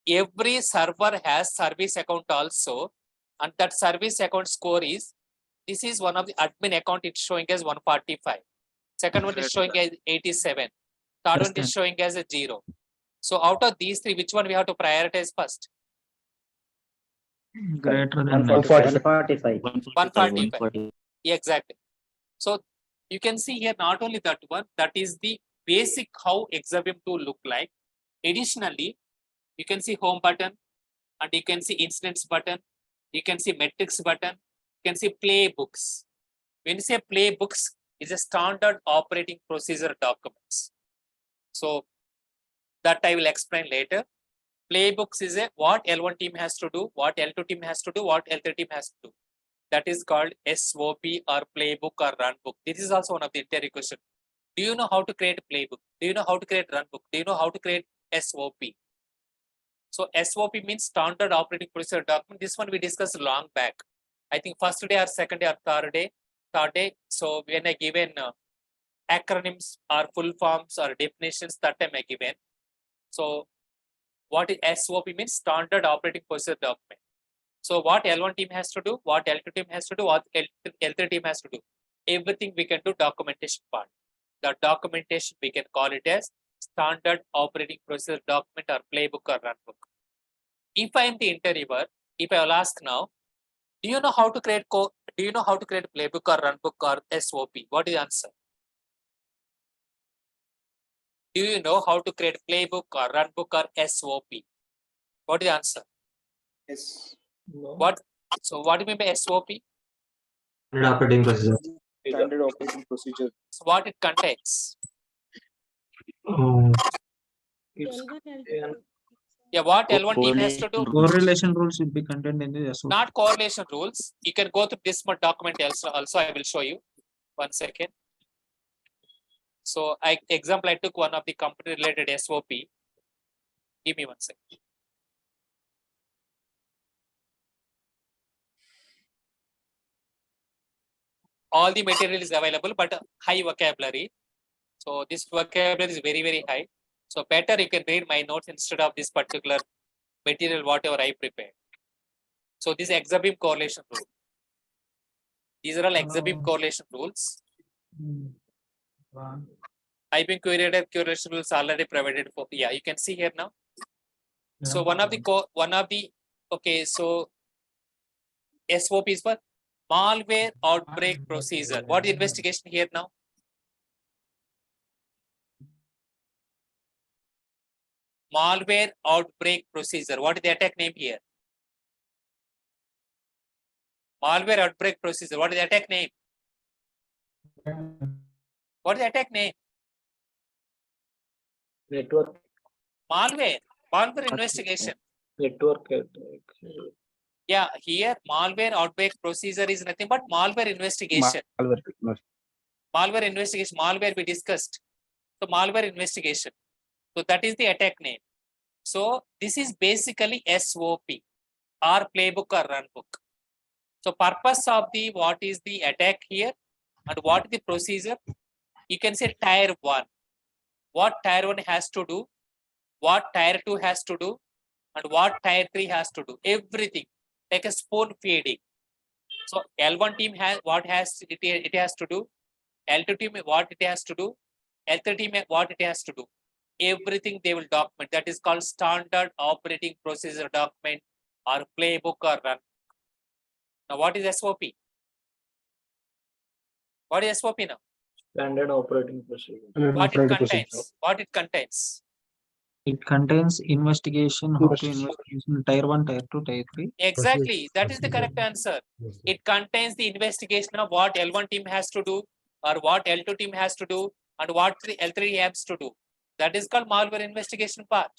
Speaker 1: Every server has service account also, and that service account score is, this is one of the admin account, it's showing as 145. Second one is showing as 87. Third one is showing as a 0. So out of these three, which one we have to prioritize first?
Speaker 7: Greater than 90.
Speaker 2: 145.
Speaker 1: 145. Exactly. So you can see here not only that one, that is the basic how Exabeam tool look like. Additionally, you can see home button, and you can see incidents button, you can see metrics button, you can see playbooks. When you say playbooks, is a standard operating procedure documents. So that I will explain later. Playbooks is a what L1 team has to do, what L2 team has to do, what L3 team has to do. That is called SOP or playbook or runbook. This is also one of the interview question. Do you know how to create a playbook? Do you know how to create runbook? Do you know how to create SOP? So SOP means standard operating procedure document. This one we discussed long back. I think first day or second day or third day. So when I given acronyms or full forms or definitions, that time I given. So what is SOP means? Standard operating procedure document. So what L1 team has to do, what L2 team has to do, what L3 team has to do. Everything we can do documentation part. The documentation we can call it as standard operating procedure document or playbook or runbook. If I am the interviewer, if I will ask now, do you know how to create playbook or runbook or SOP? What is the answer? Do you know how to create playbook or runbook or SOP? What is the answer?
Speaker 2: Yes. No.
Speaker 1: What? So what do you mean by SOP?
Speaker 6: Operating procedure.
Speaker 2: Standard operating procedure.
Speaker 1: So what it contains?
Speaker 2: It's
Speaker 1: Yeah, what L1 team has to do?
Speaker 7: Correlation rules will be contained in the SOP.
Speaker 1: Not correlation rules. You can go through this document also I will show you. 1 second. So I took one of the company related SOP. Give me 1 second. All the material is available, but high vocabulary. So this vocabulary is very, very high. So better you can read my notes instead of this particular material, whatever I prepared. So this Exabeam correlation rule. These are all Exabeam correlation rules. IBM correlation rules already provided for. Yeah, you can see here now. So one of the okay, so SOP is for malware outbreak procedure. What is the investigation here now? Malware outbreak procedure. What is the attack name here? Malware outbreak procedure. What is the attack name? What is the attack name?
Speaker 2: Network.
Speaker 1: Malware. Malware investigation.
Speaker 2: Network.
Speaker 1: Yeah, here malware outbreak procedure is nothing but malware investigation. Malware investigation. Malware we discussed. So malware investigation. So that is the attack name. So this is basically SOP or playbook or runbook. So purpose of the what is the attack here and what is the procedure? You can say tier 1. What tier 1 has to do, what tier 2 has to do, and what tier 3 has to do. Everything like a spoon feeding. So L1 team has what it has to do, L2 team what it has to do, L3 team what it has to do. Everything they will document. That is called standard operating procedure document or playbook or run. Now what is SOP? What is SOP now?
Speaker 2: Standard operating procedure.
Speaker 1: What it contains? What it contains?
Speaker 7: It contains investigation, how to investigation, tier 1, tier 2, tier 3.
Speaker 1: Exactly. That is the correct answer. It contains the investigation of what L1 team has to do or what L2 team has to do and what L3 has to do. That is called malware investigation part.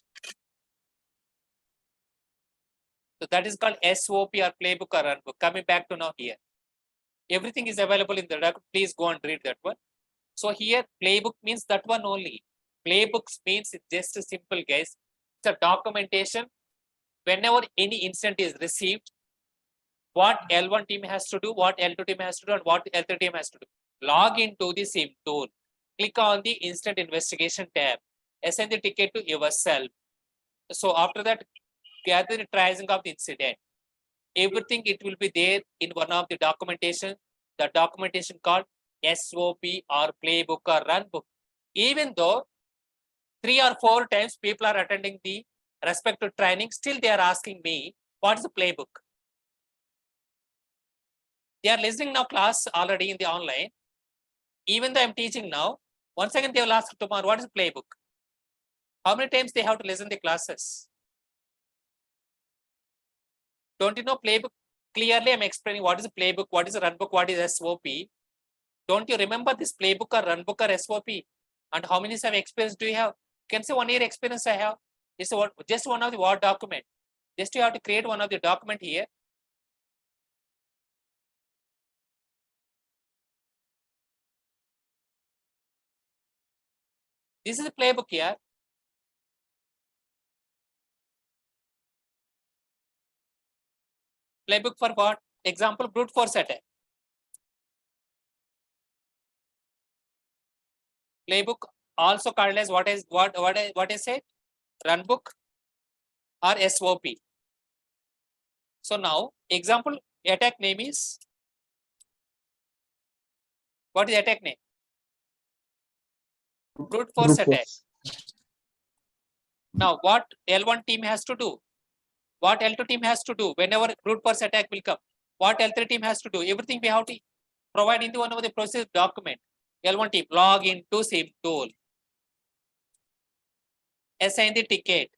Speaker 1: So that is called SOP or playbook or runbook. Coming back to now here. Everything is available in the document. Please go and read that one. So here playbook means that one only. Playbooks means it's just a simple guys. It's a documentation. Whenever any incident is received, what L1 team has to do, what L2 team has to do, and what L3 team has to do. Log into the SIEM tool. Click on the instant investigation tab. Assign the ticket to yourself. So after that, gather the tracing of the incident. Everything it will be there in one of the documentation. The documentation called SOP or playbook or runbook. Even though 3 or 4 times people are attending the respective training, still they are asking me, what is the playbook? They are listening now class already in the online. Even though I'm teaching now, once again they will ask tomorrow, what is the playbook? How many times they have to listen the classes? Don't you know playbook? Clearly I'm explaining what is the playbook, what is the runbook, what is SOP. Don't you remember this playbook or runbook or SOP? And how many years of experience do you have? You can say 1 year experience I have. Just one of the Word document. Just you have to create one of the document here. This is a playbook here. Playbook for what? Example, brute force attack. Playbook also called as what I said? Runbook or SOP. So now, example attack name is, what is the attack name? Brute force attack. Now, what L1 team has to do? What L2 team has to do whenever brute force attack will come? What L3 team has to do? Everything we have to provide into one of the process document. L1 team log into SIEM tool. Assign the ticket.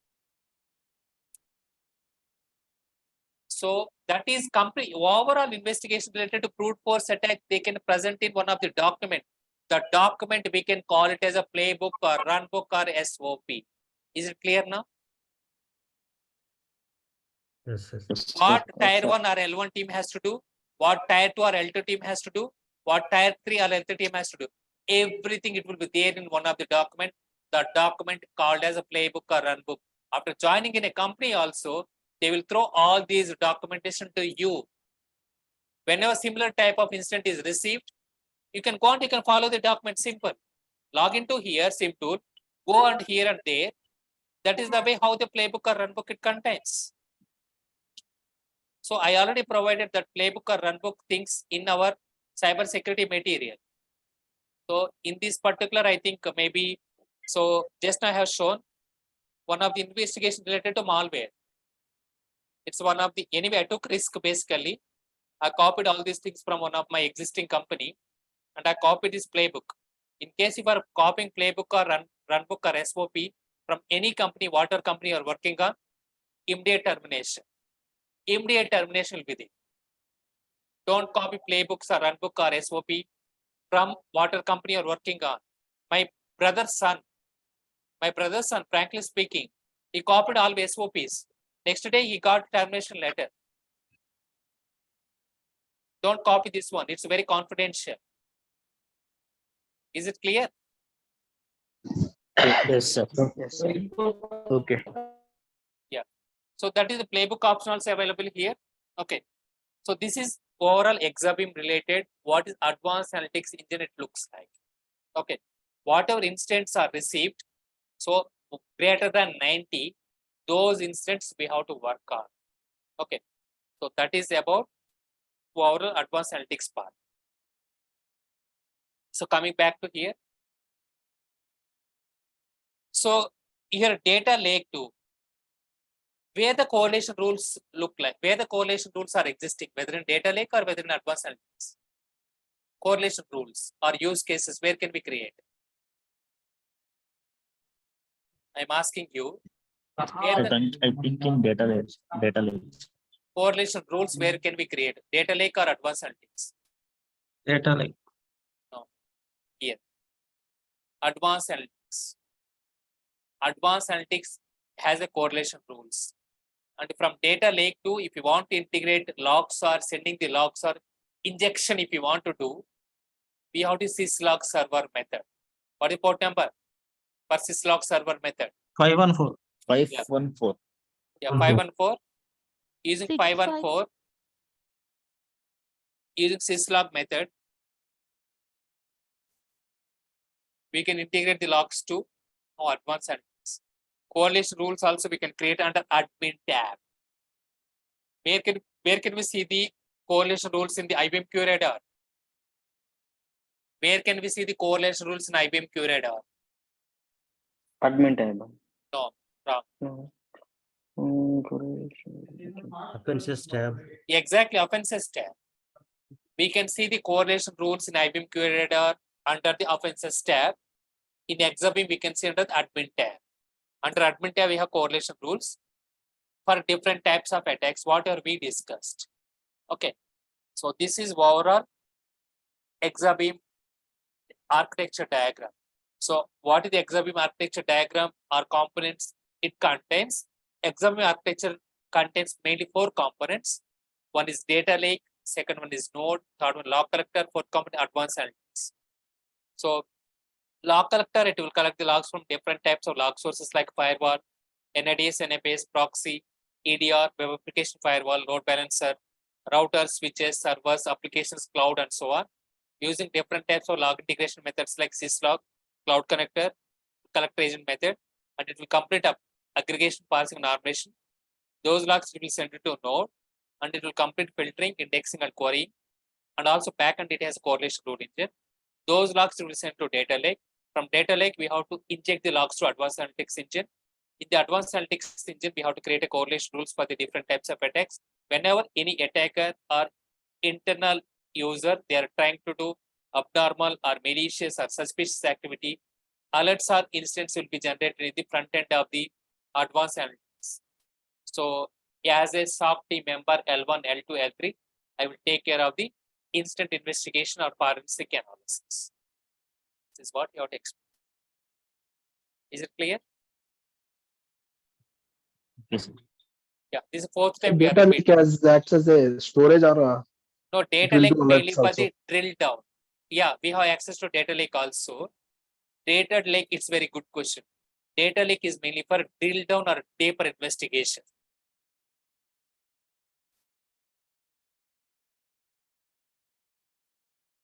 Speaker 1: So that is complete overall investigation related to brute force attack. They can present in one of the document. The document we can call it as a playbook or runbook or SOP. Is it clear now?
Speaker 3: Yes, yes.
Speaker 1: What tier 1 or L1 team has to do, what tier 2 or L2 team has to do, what tier 3 or L3 team has to do. Everything it will be there in one of the document. The document called as a playbook or runbook. After joining in a company also, they will throw all these documentation to you. Whenever similar type of incident is received, you can go and you can follow the document simple. Log into here, SIEM tool, go and here and there. That is the way how the playbook or runbook it contains. So I already provided that playbook or runbook things in our cyber security material. So in this particular, I think maybe, so just now I have shown one of the investigation related to malware. It's one of the, anyway, I took risk basically. I copied all these things from one of my existing company and I copied this playbook. In case you are copying playbook or run book or SOP from any company, water company you're working on, immediate termination. Immediate termination will be there. Don't copy playbooks or run book or SOP from water company you're working on. My brother's son, frankly speaking, he copied all the SOPs. Next day, he got termination letter. Don't copy this one. It's very confidential. Is it clear?
Speaker 4: Yes, sir.
Speaker 8: Yes, sir. Okay.
Speaker 1: So that is the playbook optionals available here. Okay. So this is overall Exabeam related. What is advanced analytics engine it looks like. Okay. Whatever incidents are received, so greater than 90, those incidents we have to work on. Okay. So that is about overall advanced analytics part. So coming back to here. So here data lake 2. Where the correlation rules look like, where the correlation rules are existing, whether in data lake or whether in advanced analytics. Correlation rules or use cases, where can we create? I'm asking you, where the
Speaker 4: I think in data lake.
Speaker 1: correlation rules, where can we create? Data lake or advanced analytics?
Speaker 7: Data lake.
Speaker 1: Here. Advanced analytics. Advanced analytics has a correlation rules. And from data lake to, if you want to integrate logs or sending the logs or injection, if you want to do, we have to syslog server method. What is port number for syslog server method?
Speaker 7: 514.
Speaker 4: 514.
Speaker 1: Yeah, 514. Using 514, using syslog method, we can integrate the logs to advanced analytics. Correlation rules also we can create under admin tab. Where can we see the correlation rules in the IBM QRadar? Where can we see the correlation rules in IBM QRadar?
Speaker 8: Admin tab.
Speaker 1: No, wrong.
Speaker 8: No.
Speaker 3: Offenses tab.
Speaker 1: Exactly, offenses tab. We can see the correlation rules in IBM QRadar under the offenses tab. In Exabeam, we can see under the admin tab. Under admin tab, we have correlation rules for different types of attacks, whatever we discussed. Okay, so this is overall Exabeam architecture diagram. So what is the Exabeam architecture diagram or components it contains? Exabeam architecture contains mainly 4 components. One is data lake, second one is node, third one log collector, fourth component advanced analytics. So log collector, it will collect the logs from different types of log sources like firewall, NIDS, NFS, proxy, EDR, web application firewall, load balancer, routers, switches, servers, applications, cloud, and so on, using different types of log integration methods like syslog, cloud connector, collector agent method, and it will complete up aggregation, parsing, and normalization. Those logs will be sent to a node, and it will complete filtering, indexing, and querying. And also backend, it has a correlation rule engine. Those logs will be sent to data lake. From data lake, we have to inject the logs to advanced analytics engine. In the advanced analytics engine, we have to create a correlation rules for the different types of attacks. Whenever any attacker or internal user, they are trying to do abnormal or malicious or suspicious activity, alerts or incidents will be generated in the front end of the advanced analytics. So as a SOC team member L1, L2, L3, I will take care of the instant investigation or forensic analysis. This is what you have to explain. Is it clear?
Speaker 4: Yes.
Speaker 1: Yeah, this is fourth time we are
Speaker 8: Data lake
Speaker 1: repeating.
Speaker 8: acts as a storage or
Speaker 1: No, data
Speaker 8: will
Speaker 1: lake
Speaker 8: do
Speaker 1: mainly
Speaker 8: alerts
Speaker 1: for
Speaker 8: also.
Speaker 1: the drill down. Yeah, we have access to data lake also. Data lake, it's very good question. Data lake is mainly for drill down or deeper investigation.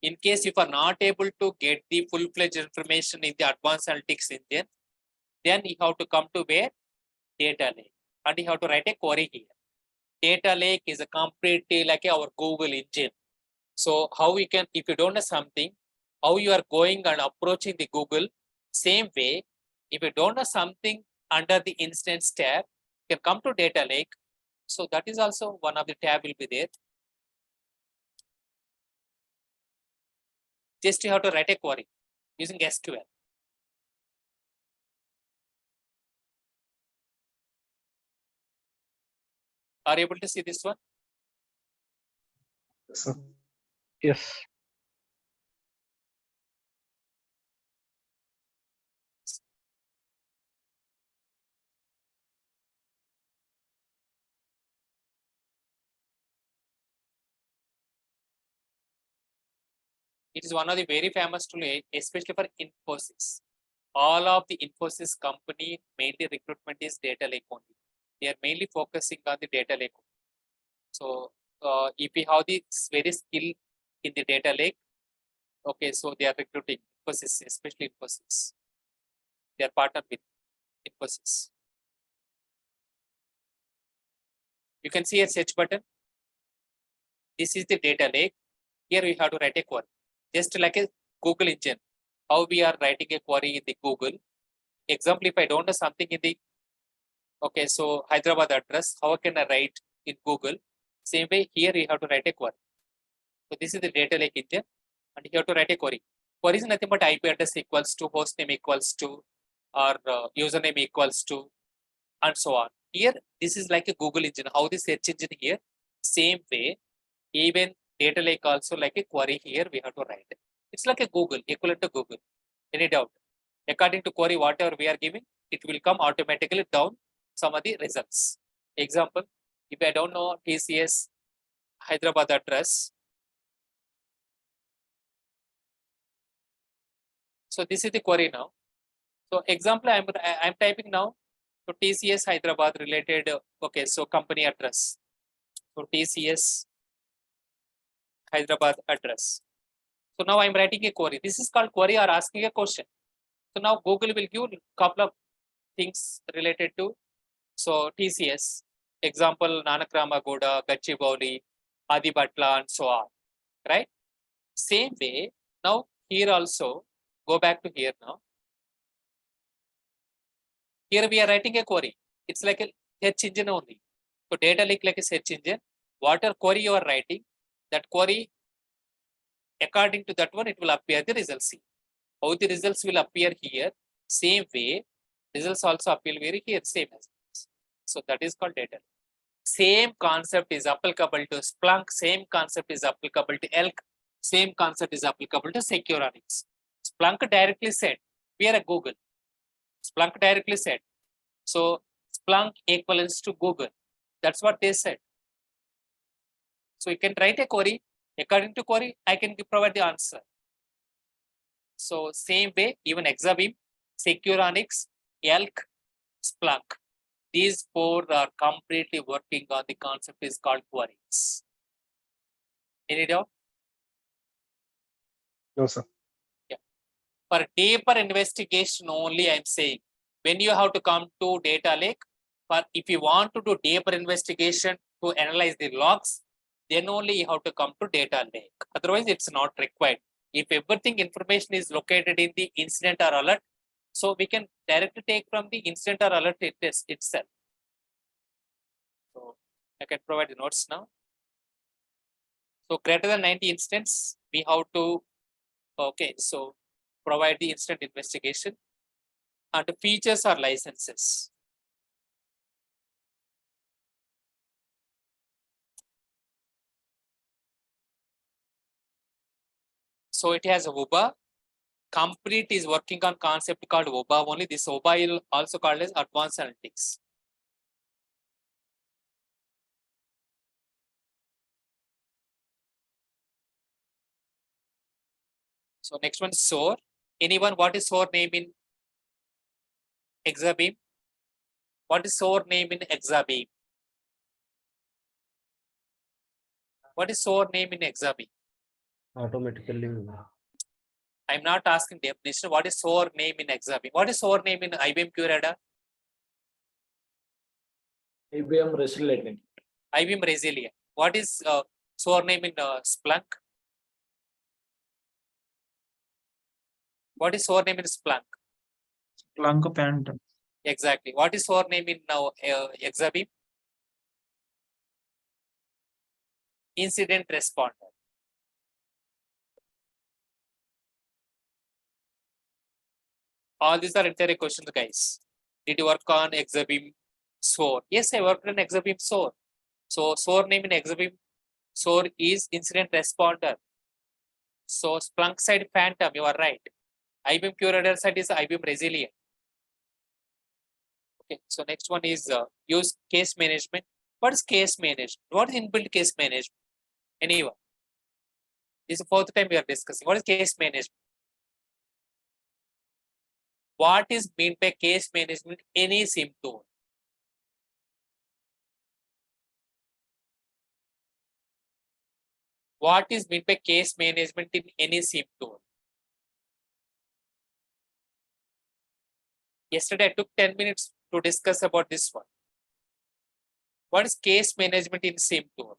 Speaker 1: In case if you are not able to get the full-fledged information in the advanced analytics engine, then you have to come to where? Data lake. And you have to write a query here. Data lake is a completely like our Google engine. So how we can, if you don't know something, how you are going and approaching the Google, same way, if you don't know something under the instance tab, you can come to data lake. So that is also one of the tab will be there. Just you have to write a query using SQL. Are you able to see this one?
Speaker 8: Yes.
Speaker 1: It is one of the very famous tool, especially for Infosys. All of the Infosys company mainly recruitment is data lake only. They are mainly focusing on the data lake. So if we have this very skill in the data lake, okay, so they are recruiting Infosys, especially Infosys. They are partnered with Infosys. You can see a search button. This is the data lake. Here we have to write a query, just like a Google engine. How we are writing a query in the Google. Example, if I don't know something in the, okay, so Hyderabad address, how can I write in Google? Same way here you have to write a query. So this is the data lake engine, and you have to write a query. Query is nothing but IP address equals to, host name equals to, or username equals to, and so on. Here, this is like a Google engine. How the search engine here, same way, even data lake also like a query here we have to write. It's like a Google, equivalent to Google. Any doubt? According to query, whatever we are giving, it will come automatically down some of the results. Example, if I don't know TCS Hyderabad address, so this is the query now. So example, I'm typing now. So TCS Hyderabad related, okay, so company address. So TCS Hyderabad address. So now I'm writing a query. This is called query or asking a question. So now Google will give couple of things related to, so TCS, example, Nanakramagoda, Gachibowli, Adipatla, and so on, right? Same way, now here also, go back to here now. Here we are writing a query. It's like a search engine only. So data lake like a search engine. Whatever query you are writing, that query, according to that one, it will appear the results. How the results will appear here, same way, results also appear here, same as this. So that is called data. Same concept is applicable to Splunk, same concept is applicable to Elk, same concept is applicable to Securonics. Splunk directly said, we are a Google. Splunk directly said. So Splunk equivalents to Google. That's what they said. So you can write a query. According to query, I can provide the answer. So same way, even Exabeam, Securonics, Elk, Splunk. These four are completely working on the concept is called queries. Any doubt?
Speaker 8: No, sir.
Speaker 1: Yeah. For deeper investigation only, I'm saying, when you have to come to data lake, but if you want to do deeper investigation to analyze the logs, then only you have to come to data lake. Otherwise, it's not required. If everything information is located in the incident or alert, so we can directly take from the incident or alert itself. So I can provide the notes now. So greater than 90 instance, we have to, okay, so provide the instant investigation and the features or licenses. So it has a WUBA. Complete is working on concept called WUBA only. This WUBA is also called as advanced analytics. So next one, SOAR. Anyone, what is SOAR name in Exabeam? What is SOAR name in Exabeam? What is SOAR name in Exabeam?
Speaker 3: Automatically.
Speaker 1: I'm not asking definition. What is SOAR name in Exabeam? What is SOAR name in IBM QRadar?
Speaker 2: IBM Resilient.
Speaker 1: IBM Resilient. What is SOAR name in Splunk? What is source name in Splunk?
Speaker 7: Splunk Phantom.
Speaker 1: Exactly. What is source name in now Exabeam? Incident responder. All these are entire questions, guys. Did you work on Exabeam SOAR? Yes, I worked on Exabeam SOAR. So SOAR name in Exabeam SOAR is incident responder. So Splunk side Phantom, you are right. IBM QRadar side is IBM Resilient. Okay, so next one is use case management. What is case management? What is inbuilt case management? Anyone? This is the fourth time we are discussing. What is case management? What is meant by case management? Any SIEM tool. What is meant by case management in any SIEM tool? Yesterday, I took 10 minutes to discuss about this one. What is case management in SIEM tool?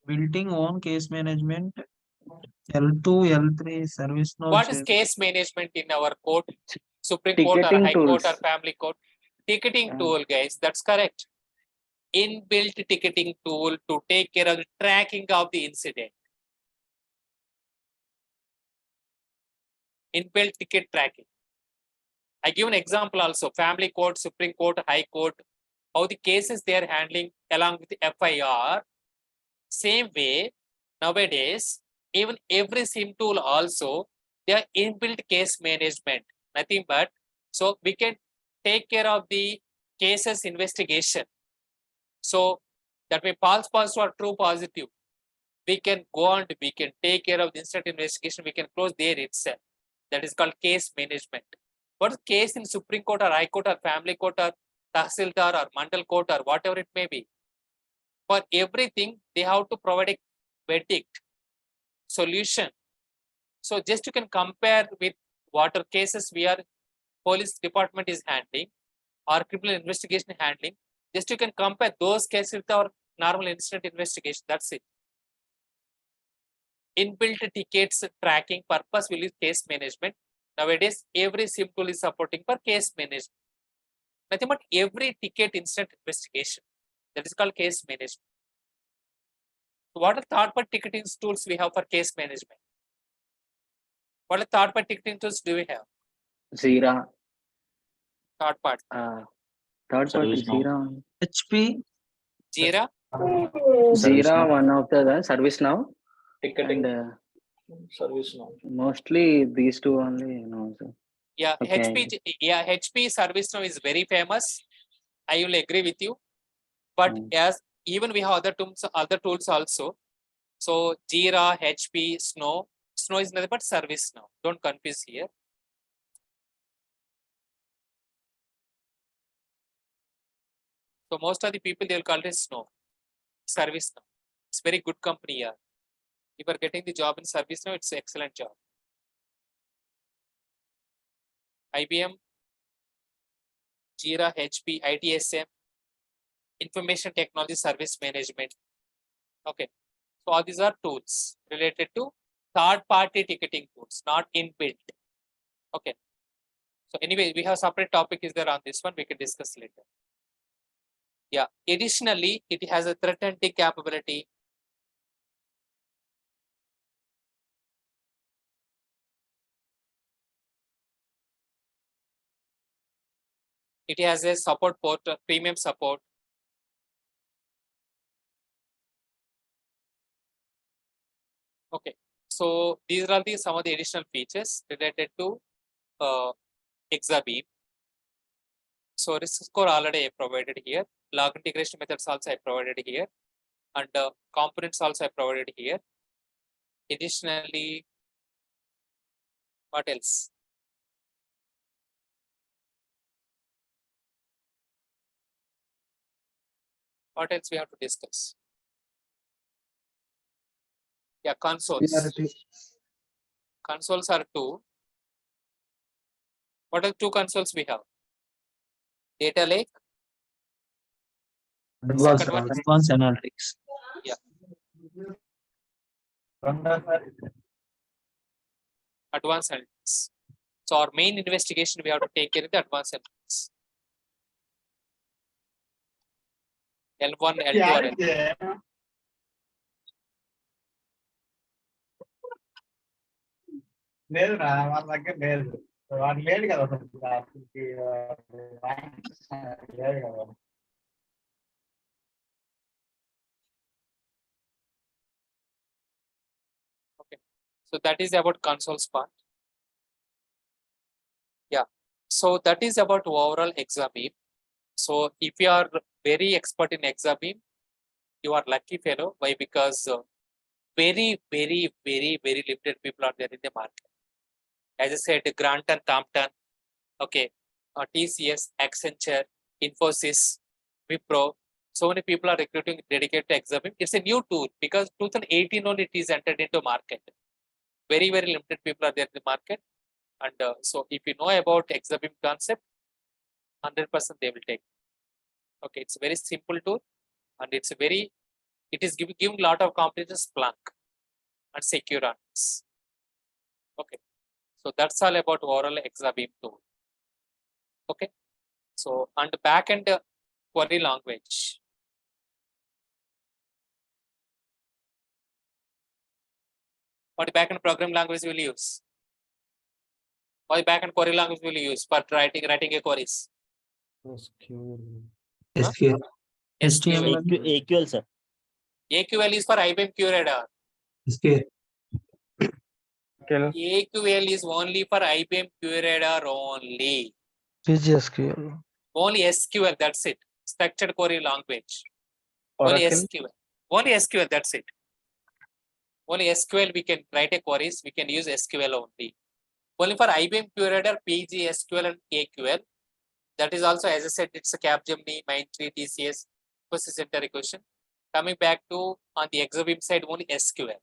Speaker 7: Building own case management. L2, L3, service node.
Speaker 1: What is case management in our court? Supreme Court or
Speaker 8: Ticketing
Speaker 1: High Court or
Speaker 8: tools.
Speaker 1: Family Court? Ticketing tool, guys. That's correct. Inbuilt ticketing tool to take care of the tracking of the incident. Inbuilt ticket tracking. I give an example also. Family Court, Supreme Court, High Court. How the cases they are handling along with the FIR. Same way, nowadays, even every SIM tool also, they are inbuilt case management. Nothing but, so we can take care of the cases investigation. So that may false positive or true positive. We can go on, we can take care of the instant investigation, we can close there itself. That is called case management. What is case in Supreme Court or High Court or Family Court or Tahsildar or Mandal Court or whatever it may be? For everything, they have to provide a verdict, solution. So just you can compare with what are cases we are police department is handling or criminal investigation handling. Just you can compare those cases with our normal incident investigation. That's it. Inbuilt tickets tracking purpose will use case management. Nowadays, every SIM tool is supporting for case management. Nothing but every ticket incident investigation. That is called case management. So what are third-party ticketing tools we have for case management? What are third-party ticketing tools do we have?
Speaker 8: Zira.
Speaker 1: Third party.
Speaker 8: Third party
Speaker 4: Service now.
Speaker 8: Zira.
Speaker 7: HP.
Speaker 1: Jira.
Speaker 8: Zira, one of the service now.
Speaker 2: Ticketing
Speaker 8: And
Speaker 2: service now.
Speaker 8: mostly these two only, sir.
Speaker 1: Yeah,
Speaker 8: Okay.
Speaker 1: HP ServiceNow is very famous. I will agree with you. But as even we have other tools also. So Jira, HP, Snow. Snow is nothing but ServiceNow. Don't confuse here. So most of the people they will call it Snow. ServiceNow. It's very good company here. If you are getting the job in ServiceNow, it's an excellent job. IBM, Jira, HP, ITSM, Information Technology Service Management. Okay, so all these are tools related to third-party ticketing tools, not inbuilt. Okay, so anyway, we have separate topic is there on this one. We can discuss later. Yeah, additionally, it has a threat hunting capability. It has a support port, premium support. Okay, so these are some of the additional features related to Exabeam. So risk score already I provided here. Log integration methods also I provided here, and components also I provided here. Additionally, what else? What else we have to discuss? Yeah, consoles. Consoles are two. What are two consoles we have? Data lake.
Speaker 7: Advanced
Speaker 1: Second one.
Speaker 7: advanced analytics.
Speaker 1: Yeah. Advanced analytics. So our main investigation we have to take care of the advanced analytics. L1, L2 or L3.
Speaker 2: లేదురా వాళ్ళ దగ్గర లేదు వాడు లేడు కదా అసలు లేదు కదా.
Speaker 1: So that is about consoles part. Yeah. So that is about overall Exabeam. So if you are very expert in Exabeam, you are lucky fellow. Why? Because very limited people are there in the market. As I said, Grant and Compton, okay, TCS, Accenture, Infosys, Wipro. So many people are recruiting dedicated to Exabeam. It's a new tool because 2018 only it is entered into market. Very limited people are there in the market. And so if you know about Exabeam concept, 100% they will take. Okay, it's a very simple tool and it's a very, it is giving a lot of competence Splunk and secure answers. Okay, so that's all about overall Exabeam tool. Okay, so and backend query language. What backend program language will you use? What backend query language will you use for writing a queries?
Speaker 7: SQL.
Speaker 1: SQL.
Speaker 4: AQL, sir.
Speaker 1: AQL is for IBM QRadar.
Speaker 7: SQL.
Speaker 1: AQL is only for IBM QRadar only.
Speaker 6: PGSQL.
Speaker 1: Only SQL, that's it. Structured query language. Only
Speaker 2: Oracle.
Speaker 1: SQL. Only SQL, that's it. Only SQL we can write a queries, we can use SQL only. Only for IBM QRadar, PGSQL and AQL. That is also, as I said, it's a Capgemini, Mindtree, TCS, Infosys Center question. Coming back to on the Exabeam side, only SQL.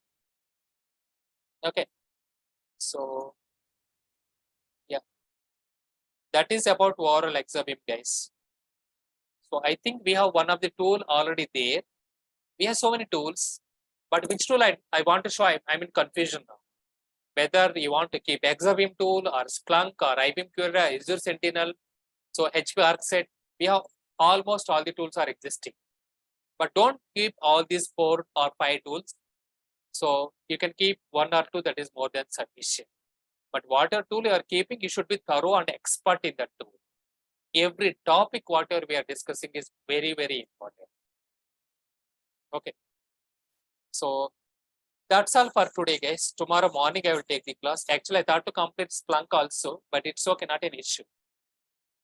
Speaker 1: Okay. So, yeah. That is about overall Exabeam, guys. So I think we have one of the tool already there. We have so many tools, but which tool I want to show, I'm in confusion now. Whether you want to keep Exabeam tool or Splunk or IBM QRadar, Azure Sentinel, so HP ArcSet, we have almost all the tools are existing. But don't keep all these 4 or 5 tools. So you can keep 1 or 2, that is more than sufficient. But whatever tool you are keeping, you should be thorough and expert in that tool. Every topic, whatever we are discussing is very important. Okay. So that's all for today, guys. Tomorrow morning I will take the class. Actually, I thought to complete Splunk also, but it's okay, not an issue.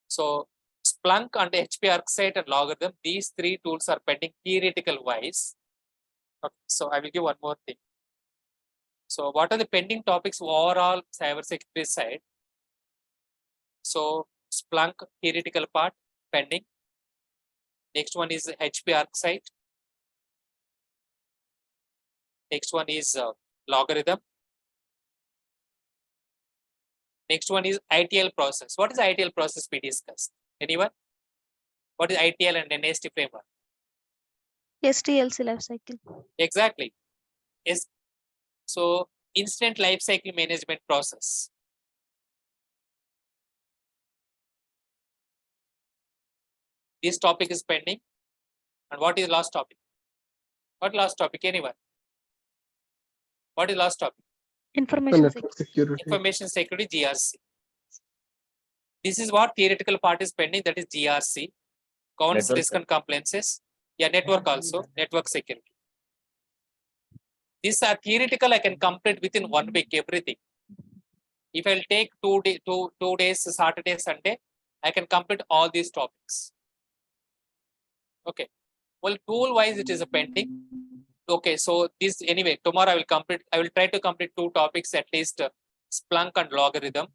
Speaker 1: So Splunk and HP ArcSight and Logarithm, these 3 tools are pending theoretical wise. Okay. So I will give one more thing. So what are the pending topics overall cybersecurity side? So Splunk theoretical part pending. Next one is HP ArcSight. Next one is Logarithm. Next one is ITL process. What is ITL process we discussed? Anyone? What is ITL and NAST framework?
Speaker 5: STLC lifecycle.
Speaker 1: Exactly. Yes. So instant lifecycle management process. This topic is pending. And what is last topic? What last topic? Anyone? What is last topic?
Speaker 5: Information
Speaker 10: security.
Speaker 1: Information security, GRC. This is what theoretical part is pending, that is GRC. Governance,
Speaker 4: Network.
Speaker 1: risk and compliances. Yeah, network also, network security. These are theoretical, I can complete within 1 week, everything. If I'll take 2 days, Saturday, Sunday, I can complete all these topics. Okay. Well, tool wise, it is a pending. Okay, so this anyway, tomorrow I will complete, I will try to complete 2 topics at least, Splunk and Logarithm.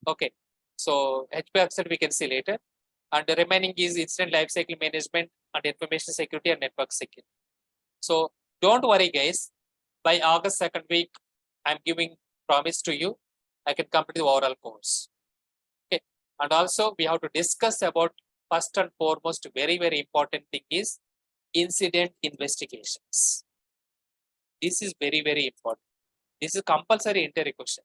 Speaker 1: Okay, so HP ArcSight we can see later. And the remaining is incident lifecycle management and information security and network security. So don't worry, guys. By August 2nd week, I'm giving promise to you, I can complete the overall course. Okay, and also we have to discuss about first and foremost, very important thing is incident investigations. This is very important. This is compulsory interview question.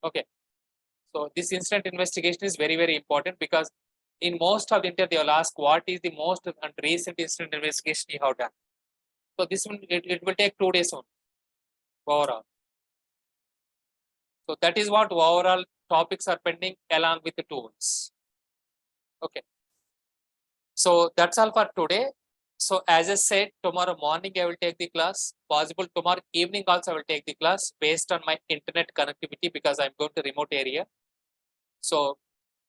Speaker 1: Okay. So this incident investigation is very, very important because in most of the interview, they will ask what is the most and recent incident investigation you have done. So this one, it will take 2 days only overall. So that is what overall topics are pending along with the tools. Okay. So that's all for today. So as I said, tomorrow morning I will take the class. Possible tomorrow evening also I will take the class based on my internet connectivity because I'm going to remote area. So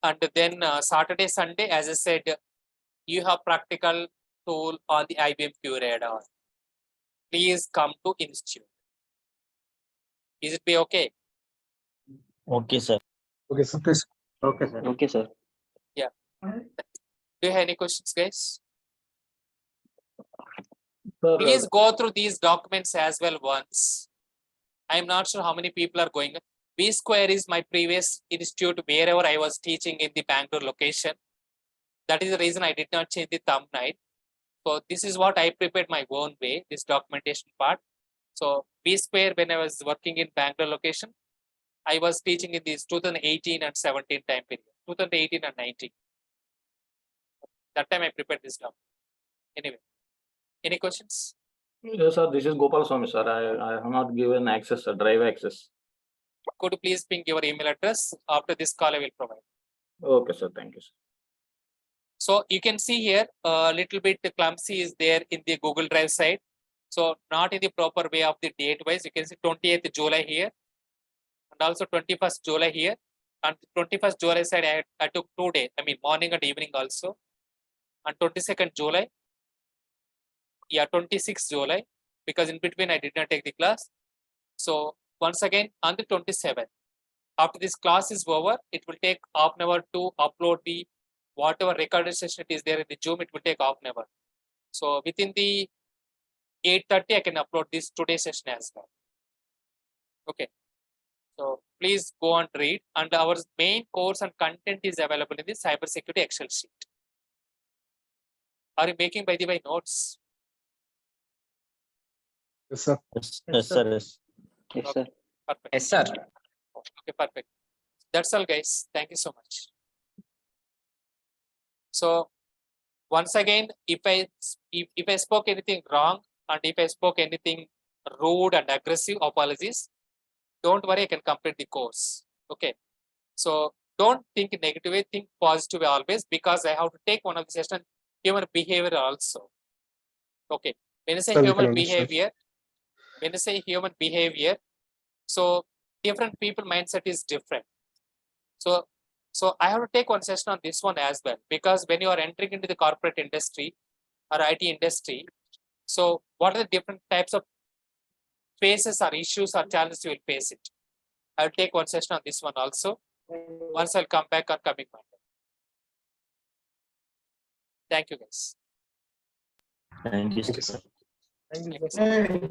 Speaker 1: and then Saturday, Sunday, as I said, you have practical tool on the IBM QRadar. Please come to institute. Is it be okay?
Speaker 4: Okay, sir.
Speaker 6: Okay, sir.
Speaker 2: Okay, sir.
Speaker 8: Okay, sir.
Speaker 1: Do you have any questions, guys? Please go through these documents as well once. I'm not sure how many people are going. B Square is my previous institute wherever I was teaching in the Bangalore location. That is the reason I did not change the thumbnail. So this is what I prepared my own way, this documentation part. So B Square, when I was working in Bangalore location, I was teaching in this 2018 and 17 time period, 2018 and 19. That time I prepared this document. Anyway, any questions?
Speaker 9: Yes, sir. This is Gopal Swami, sir. I have not given access, sir, drive access.
Speaker 1: Could you please ping your email address? After this call, I will provide.
Speaker 9: Okay, sir. Thank you, sir.
Speaker 1: So you can see here a little bit clumsy is there in the Google Drive side. So not in the proper way of the date wise. You can see 28th July here and also 21st July here. And 21st July side I took 2 days. I mean morning and evening also. And 22nd July. Yeah, 26th July because in between I did not take the class. So once again on the 27th. After this class is over, it will take half an hour to upload the whatever recorded session it is there in the Zoom, it will take half an hour. So within the 8:30, I can upload this today's session as well. Okay. So please go and read. And our main course and content is available in the cybersecurity Excel sheet. Are you making, by the way, notes?
Speaker 6: Yes, sir.
Speaker 4: Yes, sir. Yes.
Speaker 8: Yes, sir.
Speaker 1: Perfect.
Speaker 2: Yes, sir.
Speaker 1: Okay, perfect. That's all, guys. Thank you so much. So once again, if I spoke anything wrong and if I spoke anything rude and aggressive, apologies. Don't worry, I can complete the course. Okay. So don't think negative, think positive always because I have to take one of the session human behavior also. Okay. When I say
Speaker 10: Sir, we
Speaker 1: human
Speaker 10: can understand.
Speaker 1: behavior, when I say human behavior, so different people mindset is different. So I have to take one session on this one as well because when you are entering into the corporate industry or IT industry, so what are the different types of phases or issues or challenges you will face it? I'll take one session on this one also. Once I'll come back on coming Monday. Thank you, guys.
Speaker 4: Thank you,
Speaker 6: Thank you,
Speaker 4: sir.
Speaker 6: sir.
Speaker 10: Thank you,
Speaker 1: Thank you,
Speaker 10: sir.
Speaker 1: sir.